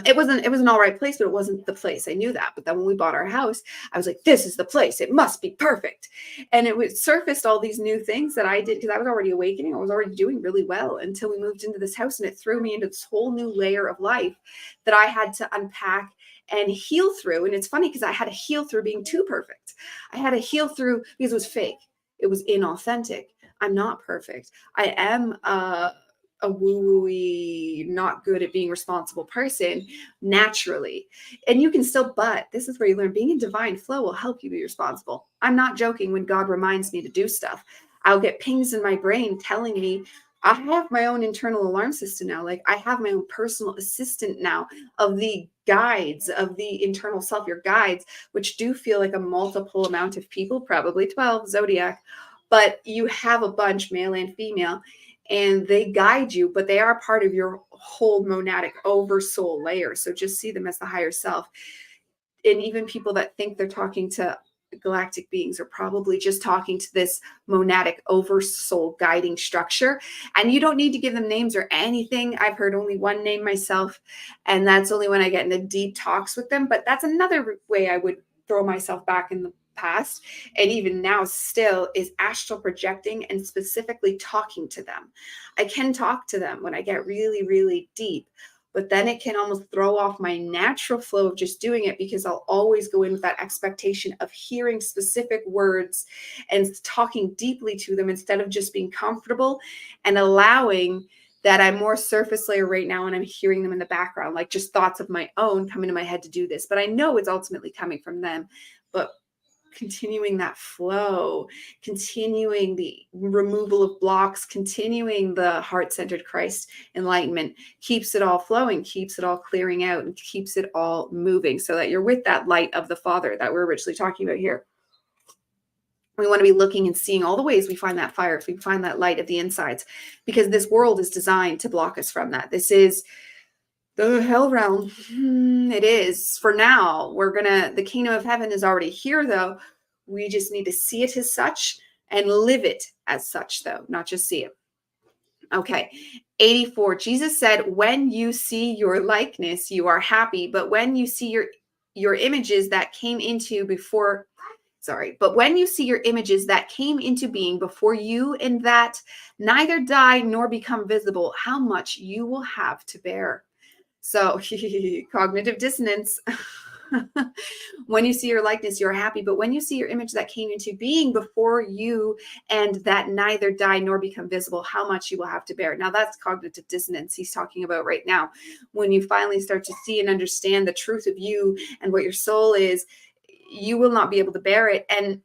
It was an all right place, but it wasn't the place. I knew that. But then when we bought our house, I was like, this is the place. It must be perfect. And it was surfaced all these new things that I did because I was already awakening. I was already doing really well until we moved into this house, and it threw me into this whole new layer of life that I had to unpack and heal through. And it's funny because I had to heal through being too perfect. I had to heal through because it was fake. It was inauthentic. I'm not perfect. I am a woo-wooey, not good at being responsible person naturally. And you can still, but this is where you learn being in divine flow will help you be responsible. I'm not joking when God reminds me to do stuff. I'll get pings in my brain telling me I have my own internal alarm system now. Like I have my own personal assistant now of the guides of the internal self, your guides, which do feel like a multiple amount of people, probably 12 zodiac, but you have a bunch, male and female, and they guide you, but they are part of your whole monadic oversoul layer. So just see them as the higher self. And even people that think they're talking to galactic beings are probably just talking to this monadic oversoul guiding structure. And you don't need to give them names or anything. I've heard only one name myself, and that's only when I get into deep talks with them. But that's another way I would throw myself back in the past, and even now still, is astral projecting and specifically talking to them. I can talk to them when I get really, really deep, but then it can almost throw off my natural flow of just doing it, because I'll always go in with that expectation of hearing specific words and talking deeply to them instead of just being comfortable and allowing that I'm more surface layer right now and I'm hearing them in the background, like just thoughts of my own come into my head to do this. But I know it's ultimately coming from them. But continuing that flow, continuing the removal of blocks, continuing the heart-centered Christ enlightenment keeps it all flowing, keeps it all clearing out, and keeps it all moving so that you're with that light of the Father that we're originally talking about here. We want to be looking and seeing all the ways we find that fire, if we find that light of the insides, because this world is designed to block us from that. This is the hell realm. It is. For now, the kingdom of heaven is already here, though. We just need to see it as such and live it as such, though, not just see it. Okay. 84. Jesus said, when you see your likeness, you are happy. But when you see your images that came into when you see your images that came into being before you, and that neither die nor become visible, how much you will have to bear. So cognitive dissonance. When you see your likeness, you're happy. But when you see your image that came into being before you, and that neither die nor become visible, how much you will have to bear. Now that's cognitive dissonance he's talking about right now. When you finally start to see and understand the truth of you and what your soul is, you will not be able to bear it. And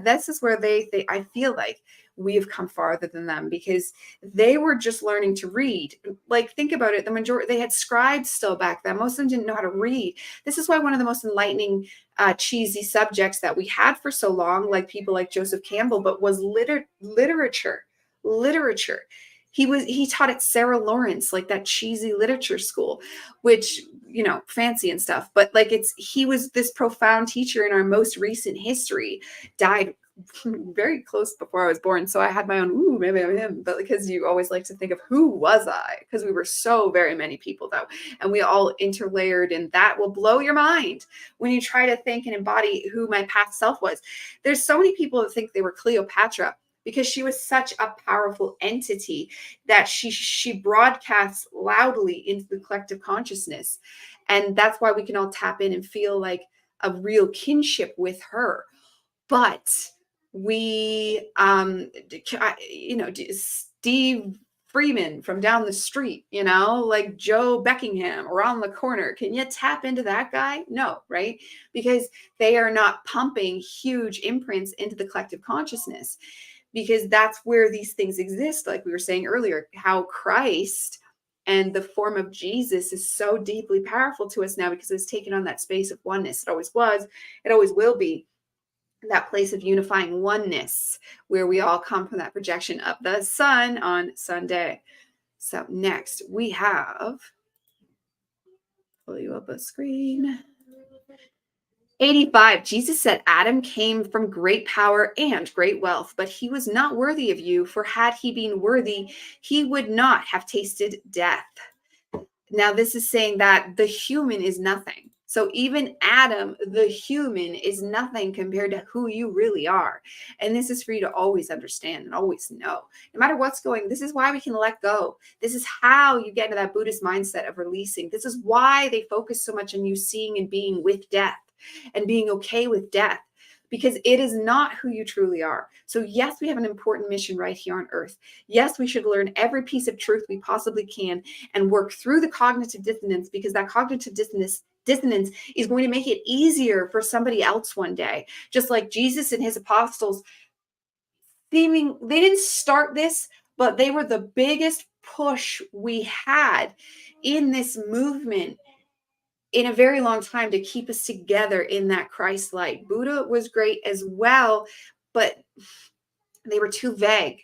this is where I feel like we have come farther than them, because they were just learning to read. Like, think about it. The majority, they had scribes still back then. Most of them didn't know how to read. This is why one of the most enlightening, cheesy subjects that we had for so long, like people like Joseph Campbell, but was literature. He taught at Sarah Lawrence, like that cheesy literature school, which, fancy and stuff. But like, he was this profound teacher in our most recent history, died very close before I was born. So I had my own, ooh, maybe I'm him. But because you always like to think of who was I? Because we were so very many people though. And we all interlayered, and that will blow your mind when you try to think and embody who my past self was. There's so many people that think they were Cleopatra, because she was such a powerful entity that she broadcasts loudly into the collective consciousness. And that's why we can all tap in and feel like a real kinship with her. But we, Steve Freeman from down the street, like Joe Beckingham around the corner. Can you tap into that guy? No, right? Because they are not pumping huge imprints into the collective consciousness, because that's where these things exist. Like we were saying earlier, how Christ and the form of Jesus is so deeply powerful to us now, because it's taken on that space of oneness. It always was, it always will be. That place of unifying oneness, where we all come from that projection of the sun on Sunday. So next we have, pull you up a screen. 85. Jesus said, Adam came from great power and great wealth, but he was not worthy of you, for had he been worthy, he would not have tasted death. Now this is saying that the human is nothing. So even Adam, the human, is nothing compared to who you really are. And this is for you to always understand and always know. No matter what's going, this is why we can let go. This is how you get into that Buddhist mindset of releasing. This is why they focus so much on you seeing and being with death and being okay with death, because it is not who you truly are. So yes, we have an important mission right here on earth. Yes, we should learn every piece of truth we possibly can and work through the cognitive dissonance, because that cognitive dissonance is going to make it easier for somebody else one day. Just like Jesus and his apostles, they didn't start this, but they were the biggest push we had in this movement in a very long time to keep us together in that Christ light. Buddha was great as well, but they were too vague.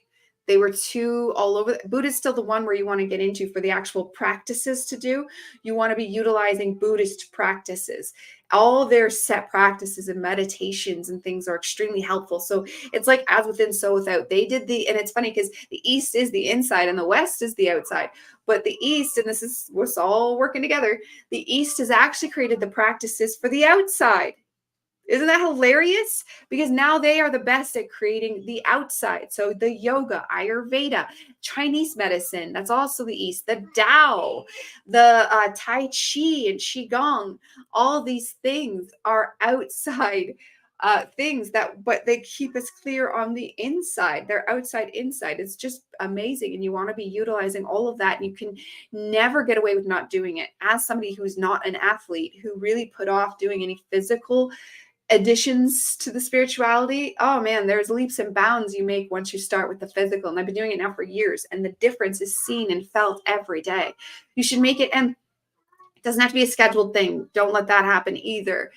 They were too all over. Buddha's still the one where you want to get into for the actual practices to do. You want to be utilizing Buddhist practices. All their set practices and meditations and things are extremely helpful. So it's like as within, so without. They did and it's funny because the East is the inside and the West is the outside. But the East, and this is what's all working together, the East has actually created the practices for the outside. Isn't that hilarious? Because now they are the best at creating the outside. So the yoga, Ayurveda, Chinese medicine, that's also the East, the Tao, the Tai Chi and Qigong, all these things are outside things but they keep us clear on the inside. They're outside, inside. It's just amazing. And you want to be utilizing all of that. And you can never get away with not doing it. As somebody who's not an athlete, who really put off doing any physical additions to the spirituality, oh man, there's leaps and bounds you make once you start with the physical. And I've been doing it now for years, and the difference is seen and felt every day. You should make it, and it doesn't have to be a scheduled thing. Don't let that happen either.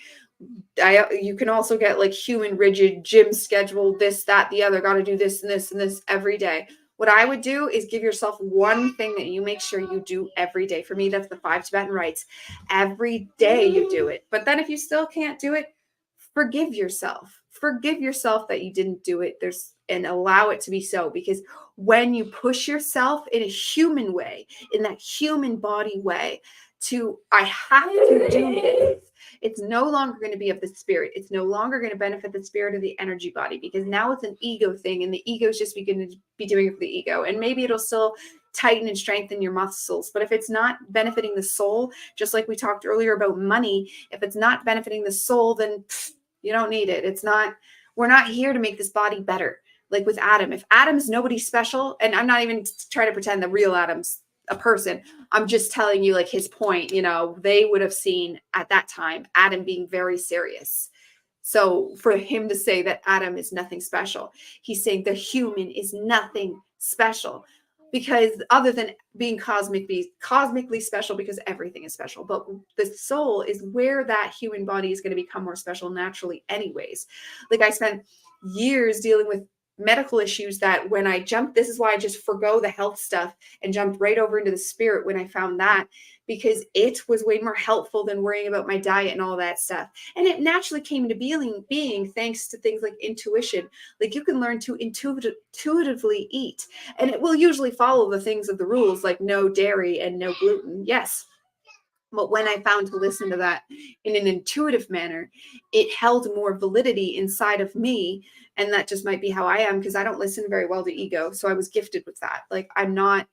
You can also get like human rigid gym schedule, this, that, the other, got to do this and this and this every day. What I would do is give yourself one thing that you make sure you do every day. For me, that's the 5 Tibetan rites. Every day you do it. But then if you still can't do it, forgive yourself. Forgive yourself that you didn't do it. And allow it to be so. Because when you push yourself in a human way, in that human body way, I have to do this, it's no longer going to be of the spirit. It's no longer going to benefit the spirit of the energy body, because now it's an ego thing, and the ego is just going to be doing it for the ego. And maybe it'll still tighten and strengthen your muscles. But if it's not benefiting the soul, just like we talked earlier about money, if it's not benefiting the soul, then you don't need it. It's not, we're not here to make this body better. Like with Adam, if Adam's nobody special, and I'm not even trying to pretend the real Adam's a person, I'm just telling you like his point, you know, they would have seen at that time Adam being very serious. So for him to say that Adam is nothing special, he's saying the human is nothing special, because other than being cosmically special, because everything is special, but the soul is where that human body is going to become more special naturally anyways. Like I spent years dealing with medical issues that when I jumped, this is why I just forgo the health stuff and jumped right over into the spirit when I found that, because it was way more helpful than worrying about my diet and all that stuff. And it naturally came into being thanks to things like intuition. Like you can learn to intuitively eat, and it will usually follow the things of the rules, like no dairy and no gluten. Yes. But when I found to listen to that in an intuitive manner, it held more validity inside of me. And that just might be how I am, because I don't listen very well to ego. So I was gifted with that. Like I'm not,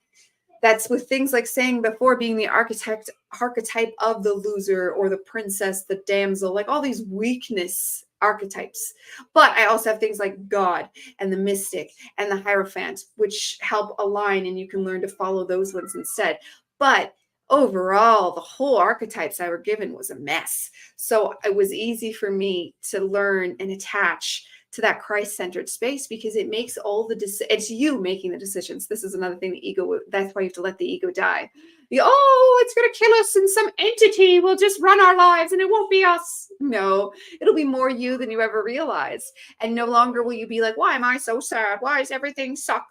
that's with things like saying before, being the archetype of the loser or the princess, the damsel, like all these weakness archetypes. But I also have things like God and the mystic and the Hierophant, which help align, and you can learn to follow those ones instead. But overall, the whole archetypes I were given was a mess. So it was easy for me to learn and attach to that Christ-centered space, because it makes all the it's you making the decisions. This is another thing, the ego, that's why you have to let the ego die. It's going to kill us and some entity will just run our lives and it won't be us. No, it'll be more you than you ever realized. And no longer will you be like, why am I so sad? Why is everything suck?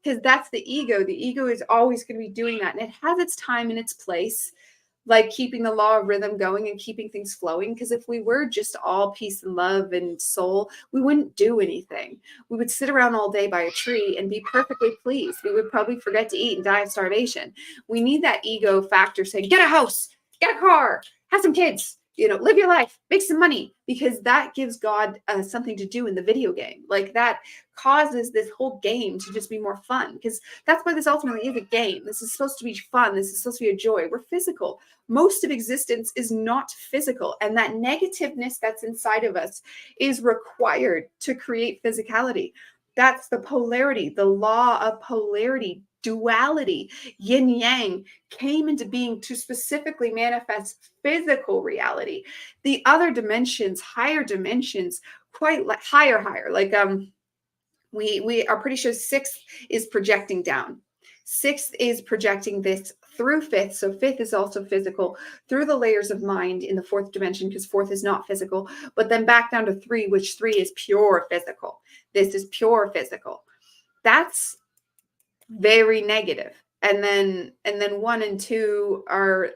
Because that's the ego. The ego is always going to be doing that. And it has its time and its place, like keeping the law of rhythm going and keeping things flowing. Because if we were just all peace and love and soul, we wouldn't do anything. We would sit around all day by a tree and be perfectly pleased. We would probably forget to eat and die of starvation. We need that ego factor saying, get a house, get a car, have some kids, live your life, make some money, because that gives God something to do in the video game. Like that causes this whole game to just be more fun, because that's why this ultimately is a game. This is supposed to be fun. This is supposed to be a joy. We're physical. Most of existence is not physical. And that negativeness that's inside of us is required to create physicality. That's the polarity, the law of polarity, duality, yin yang came into being to specifically manifest physical reality. The other dimensions, higher dimensions, quite like higher, like we are pretty sure sixth is projecting down. Sixth is projecting this through fifth. So fifth is also physical through the layers of mind in the fourth dimension, because fourth is not physical, but then back down to three, which three is pure physical. This is pure physical. That's very negative. And then one and two are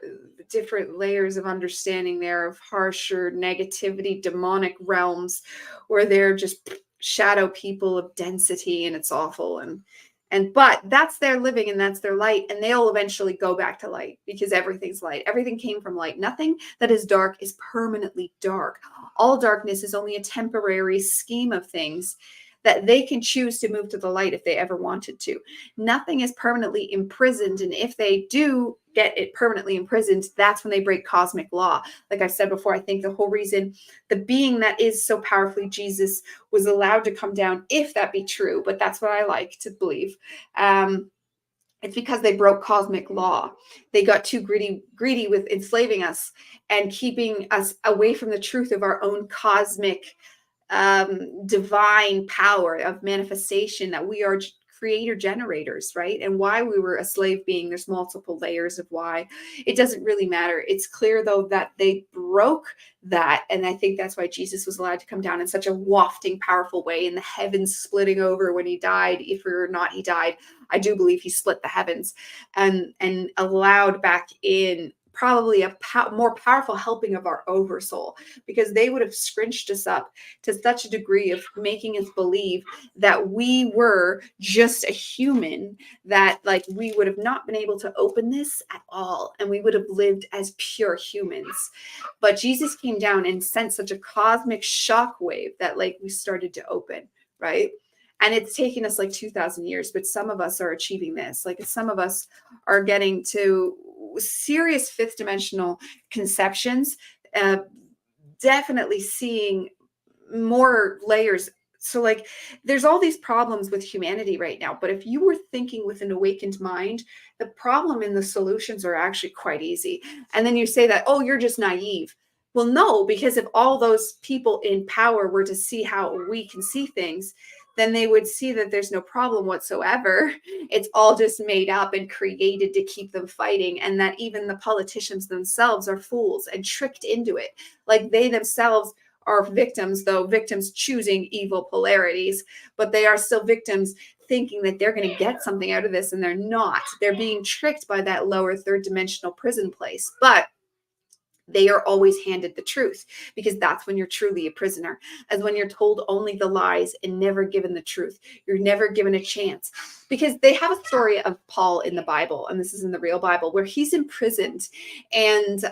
different layers of understanding there of harsher negativity, demonic realms, where they're just shadow people of density, and it's awful. But that's their living and that's their light, and they'll eventually go back to light, because everything's light. Everything came from light. Nothing that is dark is permanently dark. All darkness is only a temporary scheme of things that they can choose to move to the light if they ever wanted to. Nothing is permanently imprisoned. And if they do get it permanently imprisoned, that's when they break cosmic law. Like I said before, I think the whole reason the being that is so powerfully Jesus was allowed to come down, if that be true, but that's what I like to believe. It's because they broke cosmic law. They got too greedy with enslaving us and keeping us away from the truth of our own cosmic divine power of manifestation, that we are creator generators, right? And why we were a slave being, there's multiple layers of why. It doesn't really matter. It's clear though that they broke that, and I think that's why Jesus was allowed to come down in such a wafting, powerful way, in the heavens splitting over when he died. If or not he died, I do believe he split the heavens and allowed back in probably a more powerful helping of our oversoul, because they would have scrunched us up to such a degree of making us believe that we were just a human, that like we would have not been able to open this at all, and we would have lived as pure humans. But Jesus came down and sent such a cosmic shockwave that like we started to open, right? And it's taken us like 2,000 years, but some of us are achieving this. Like some of us are getting to serious fifth dimensional conceptions, definitely seeing more layers. So like there's all these problems with humanity right now, but if you were thinking with an awakened mind, the problem and the solutions are actually quite easy. And then you say that, oh, you're just naive. Well, no, because if all those people in power were to see how we can see things, then they would see that there's no problem whatsoever. It's all just made up and created to keep them fighting, and that even the politicians themselves are fools and tricked into it. Like they themselves are victims, though victims choosing evil polarities, but they are still victims thinking that they're going to get something out of this, and they're not. They're being tricked by that lower third dimensional prison place. But they are always handed the truth, because that's when you're truly a prisoner, as when you're told only the lies and never given the truth. You're never given a chance, because they have a story of Paul in the Bible, and this is in the real Bible, where he's imprisoned, and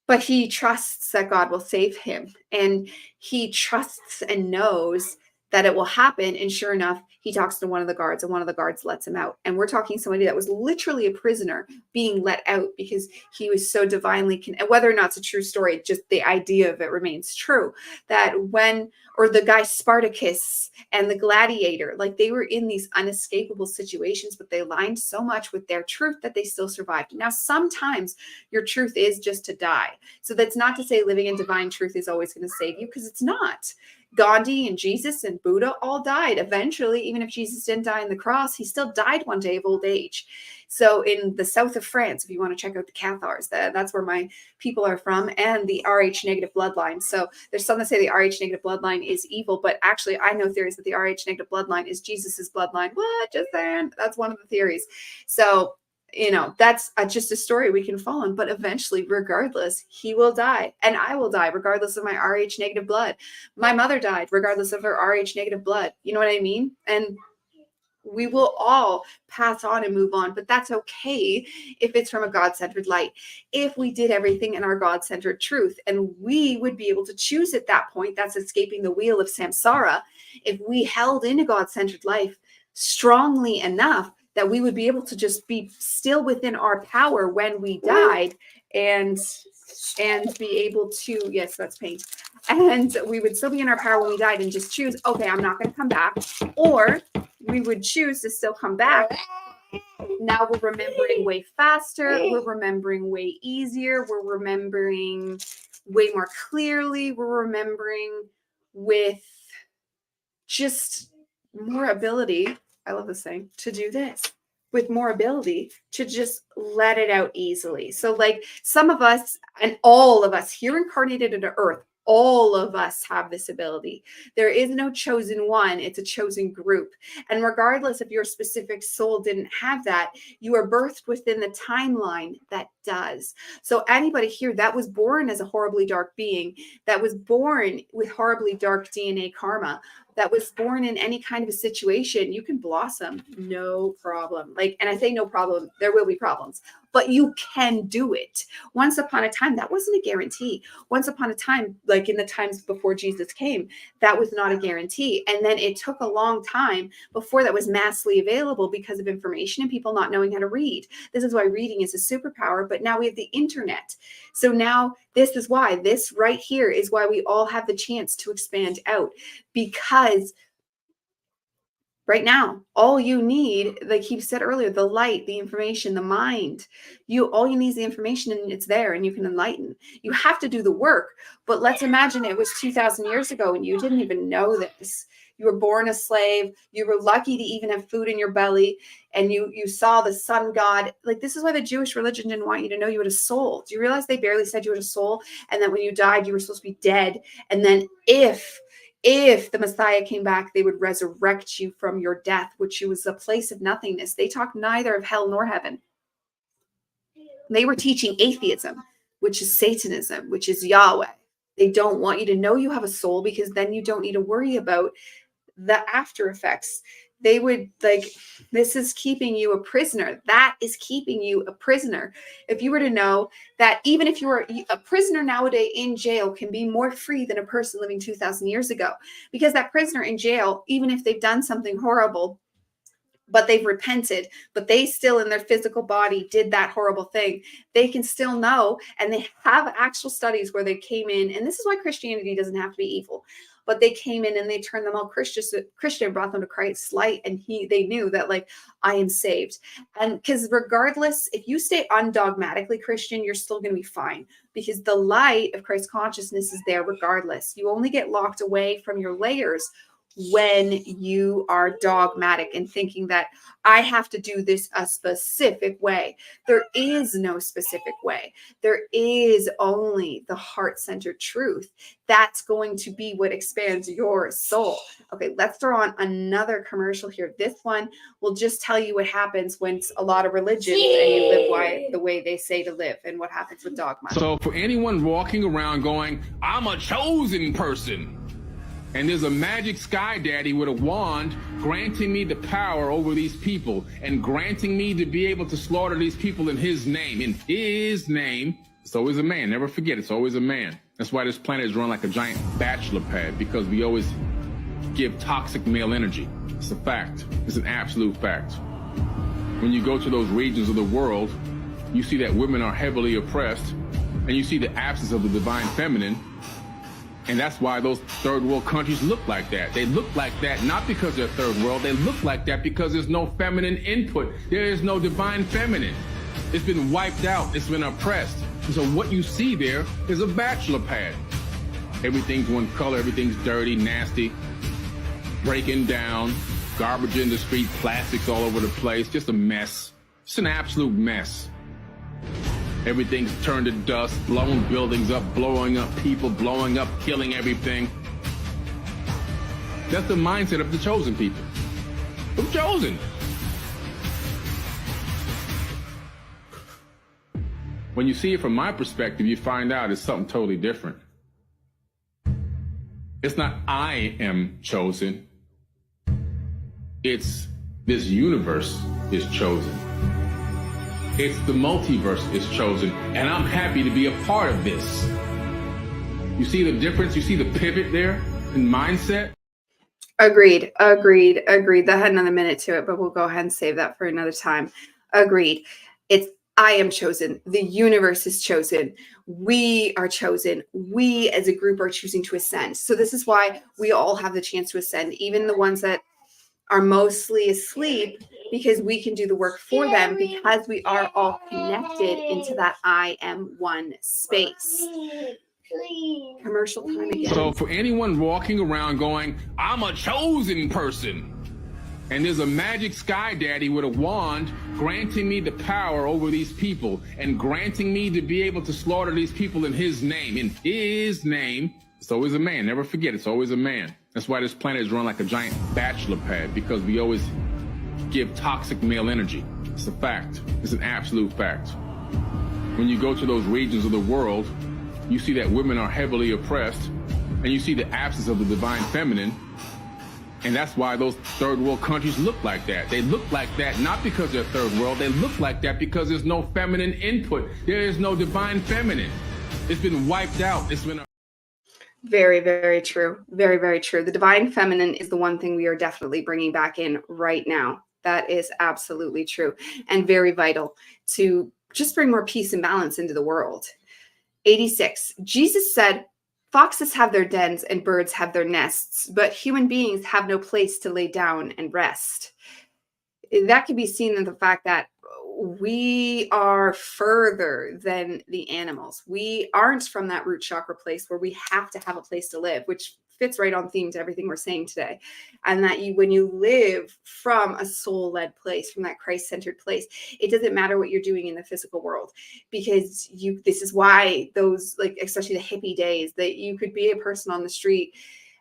but he trusts that God will save him, and he trusts and knows that it will happen. And sure enough, he talks to one of the guards, and one of the guards lets him out. And we're talking somebody that was literally a prisoner being let out because he was so divinely and whether or not it's a true story, just the idea of it remains true, that when, or the guy Spartacus and the gladiator, like they were in these unescapable situations, but they aligned so much with their truth that they still survived. Now, sometimes your truth is just to die. So that's not to say living in divine truth is always going to save you, because it's not. Gandhi and Jesus and Buddha all died eventually. Even if Jesus didn't die on the cross, he still died one day of old age. So in the south of France, if you want to check out the Cathars, that's where my people are from, and the Rh negative bloodline. So there's some that say the Rh negative bloodline is evil, but actually I know theories that the Rh negative bloodline is Jesus's bloodline. What? Just saying. That's one of the theories. So that's just a story we can fall on. But eventually, regardless, he will die, and I will die regardless of my Rh negative blood. My mother died regardless of her Rh negative blood. You know what I mean? And we will all pass on and move on, but that's okay if it's from a God-centered light. If we did everything in our God-centered truth, and we would be able to choose at that point, that's escaping the wheel of samsara. If we held in a God-centered life strongly enough, that we would be able to just be still within our power when we died, and be able to, yes, that's paint. And we would still be in our power when we died and just choose, okay, I'm not going to come back. Or we would choose to still come back. Now we're remembering way faster. We're remembering way easier. We're remembering way more clearly. We're remembering with just more ability. I love this saying, to do this, with more ability to just let it out easily. So like some of us, and all of us here incarnated into earth, all of us have this ability. There is no chosen one. It's a chosen group. And regardless if your specific soul didn't have that, you are birthed within the timeline that does. So anybody here that was born as a horribly dark being, that was born with horribly dark DNA karma, that was born in any kind of a situation, you can blossom, no problem. Like, and I say no problem, there will be problems, but you can do it. Once upon a time, that wasn't a guarantee. Once upon a time, like in the times before Jesus came, that was not a guarantee. And then it took a long time before that was massively available because of information and people not knowing how to read. This is why reading is a superpower, but now we have the internet. So now this is why, this right here is why we all have the chance to expand out, because right now, all you need, like he said earlier, the light, the information, the mind, all you need is the information, and it's there, and you can enlighten. You have to do the work. But let's imagine it was 2,000 years ago and you didn't even know this. You were born a slave. You were lucky to even have food in your belly, and you saw the sun god. Like, this is why the Jewish religion didn't want you to know you had a soul. Do you realize they barely said you had a soul? And that when you died, you were supposed to be dead. And then if the Messiah came back, they would resurrect you from your death, which was a place of nothingness. They talked neither of hell nor heaven. They were teaching atheism, which is Satanism, which is Yahweh. They don't want you to know you have a soul, because then you don't need to worry about the after effects. they would like, this is keeping you a prisoner. That is keeping you a prisoner. If you were to know that even if you were a prisoner nowadays in jail can be more free than a person living 2,000 years ago, because that prisoner in jail, even if they've done something horrible, but they've repented, but they still in their physical body did that horrible thing, they can still know. And they have actual studies where they came in, and this is why Christianity doesn't have to be evil, but they came in and they turned them all Christian, brought them to Christ's light, and they knew that, like, I am saved. And because regardless, if you stay undogmatically Christian, you're still going to be fine, because the light of Christ consciousness is there regardless. You only get locked away from your layers when you are dogmatic and thinking that I have to do this a specific way. There is no specific way. There is only the heart-centered truth. That's going to be what expands your soul. Okay, let's throw on another commercial here. This one will just tell you what happens when a lot of religions and you live the way they say to live, and what happens with dogma. So for anyone walking around going, I'm a chosen person, and there's a magic sky daddy with a wand granting me the power over these people and granting me to be able to slaughter these people in his name. In his name, it's always a man. Never forget, it's always a man. That's why this planet is run like a giant bachelor pad, because we always give toxic male energy. It's a fact. It's an absolute fact. When you go to those regions of the world, you see that women are heavily oppressed, and you see the absence of the divine feminine. And that's why those third world countries look like that. They look like that not because they're third world. They look like that because there's no feminine input. There is no divine feminine. It's been wiped out. It's been oppressed. And so what you see there is a bachelor pad. Everything's one color. Everything's dirty, nasty, breaking down, garbage in the street, plastics all over the place. Just a mess. It's an absolute mess. Everything's turned to dust, blowing buildings up, blowing up people, blowing up, killing everything. That's the mindset of the chosen people. I'm chosen. When you see it from my perspective, you find out it's something totally different. It's not I am chosen. It's this universe is chosen. It's the multiverse is chosen, and I'm happy to be a part of this. You see the difference? You see the pivot there in mindset? Agreed. That had another minute to it, but we'll go ahead and save that for another time. Agreed. It's I am chosen. The universe is chosen. We are chosen. We as a group are choosing to ascend. So this is why we all have the chance to ascend, even the ones that are mostly asleep, because we can do the work for them, because we are all connected into that I am one space. Commercial time again. So for anyone walking around going, I'm a chosen person, and there's a magic sky daddy with a wand granting me the power over these people and granting me to be able to slaughter these people in his name. In his name, it's always a man. Never forget, it's always a man. That's why this planet is run like a giant bachelor pad, because we always give toxic male energy. It's a fact. It's an absolute fact. When you go to those regions of the world, you see that women are heavily oppressed, and you see the absence of the divine feminine. And that's why those third world countries look like that. They look like that not because they're third world. They look like that because there's no feminine input. There is no divine feminine. It's been wiped out. It's been Very, very true. Very, very true. The divine feminine is the one thing we are definitely bringing back in right now. That is absolutely true, and very vital to just bring more peace and balance into the world. 86. Jesus said, foxes have their dens and birds have their nests, but human beings have no place to lay down and rest. That can be seen in the fact that we are further than the animals. We aren't from that root chakra place where we have to have a place to live, which fits right on theme to everything we're saying today. And that when you live from a soul-led place, from that Christ-centered place, it doesn't matter what you're doing in the physical world, because this is why those, like, especially the hippie days, that you could be a person on the street,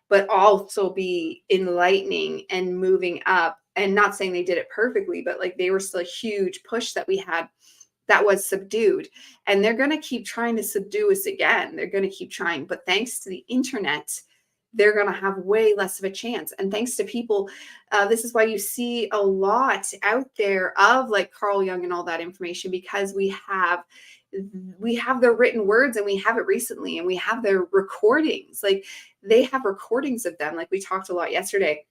but also be enlightening and moving up. And not saying they did it perfectly, but like they were still a huge push that we had that was subdued. And they're going to keep trying to subdue us again. They're going to keep trying. But thanks to the internet, they're going to have way less of a chance. And thanks to people, this is why you see a lot out there of like Carl Jung and all that information, because we have their written words, and we have it recently, and we have their recordings. Like they have recordings of them. Like we talked a lot yesterday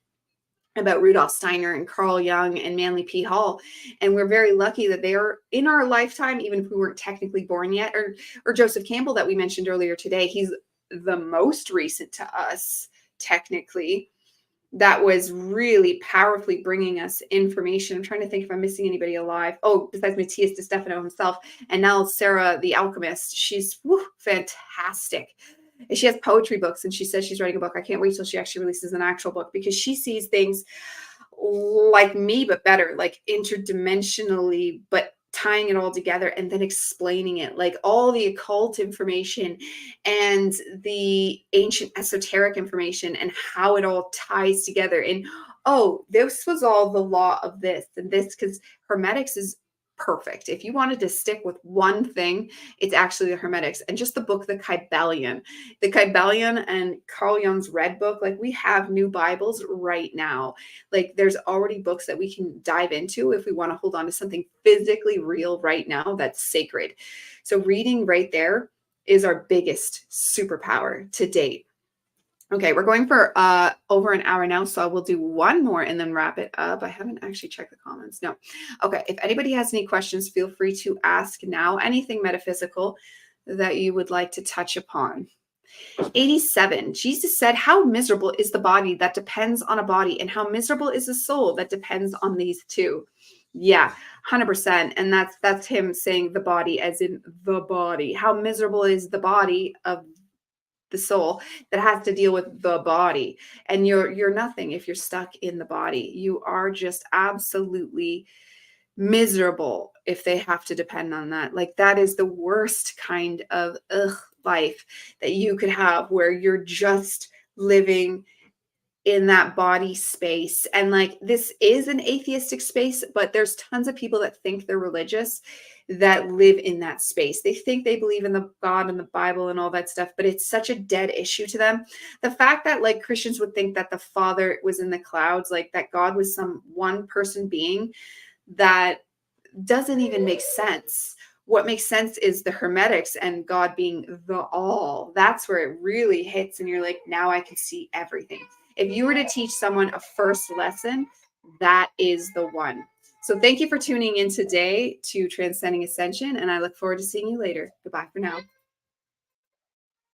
about Rudolf Steiner and Carl Jung and Manly P. Hall. And we're very lucky that they are in our lifetime, even if we weren't technically born yet. Or Joseph Campbell that we mentioned earlier today. He's the most recent to us, technically, that was really powerfully bringing us information. I'm trying to think if I'm missing anybody alive. Oh, besides Matthias de Stefano himself. And now Sarah the Alchemist. She's fantastic. And she has poetry books, and she says she's writing a book. I can't wait till she actually releases an actual book, because she sees things like me, but better, like interdimensionally, but tying it all together and then explaining it, like all the occult information and the ancient esoteric information and how it all ties together. And oh, this was all the law of this and this, because Hermetics is perfect. If you wanted to stick with one thing, it's actually the Hermetics. And just the book, the Kybalion and Carl Jung's Red Book. Like we have new Bibles right now. Like there's already books that we can dive into if we want to hold on to something physically real right now that's sacred. So reading right there is our biggest superpower to date. Okay, we're going for over an hour now, so I will do one more and then wrap it up. I haven't actually checked the comments. No. Okay, if anybody has any questions, feel free to ask now. Anything metaphysical that you would like to touch upon. 87, Jesus said, how miserable is the body that depends on a body, and how miserable is the soul that depends on these two. Yeah, 100%. And that's him saying the body as in the body. How miserable is the body of the soul that has to deal with the body. And you're nothing if you're stuck in the body. You are just absolutely miserable if they have to depend on that. Like that is the worst kind of life that you could have, where you're just living in that body space. And like this is an atheistic space, but there's tons of people that think they're religious that live in that space. They think they believe in the God and the Bible and all that stuff, but it's such a dead issue to them. The fact that like Christians would think that the Father was in the clouds, like that God was some one person being, that doesn't even make sense. What makes sense is the Hermetics and God being the all. That's where it really hits, and you're like, now I can see everything. If you were to teach someone a first lesson, that is the one. So thank you for tuning in today to Transcending Ascension, and I look forward to seeing you later. Goodbye for now.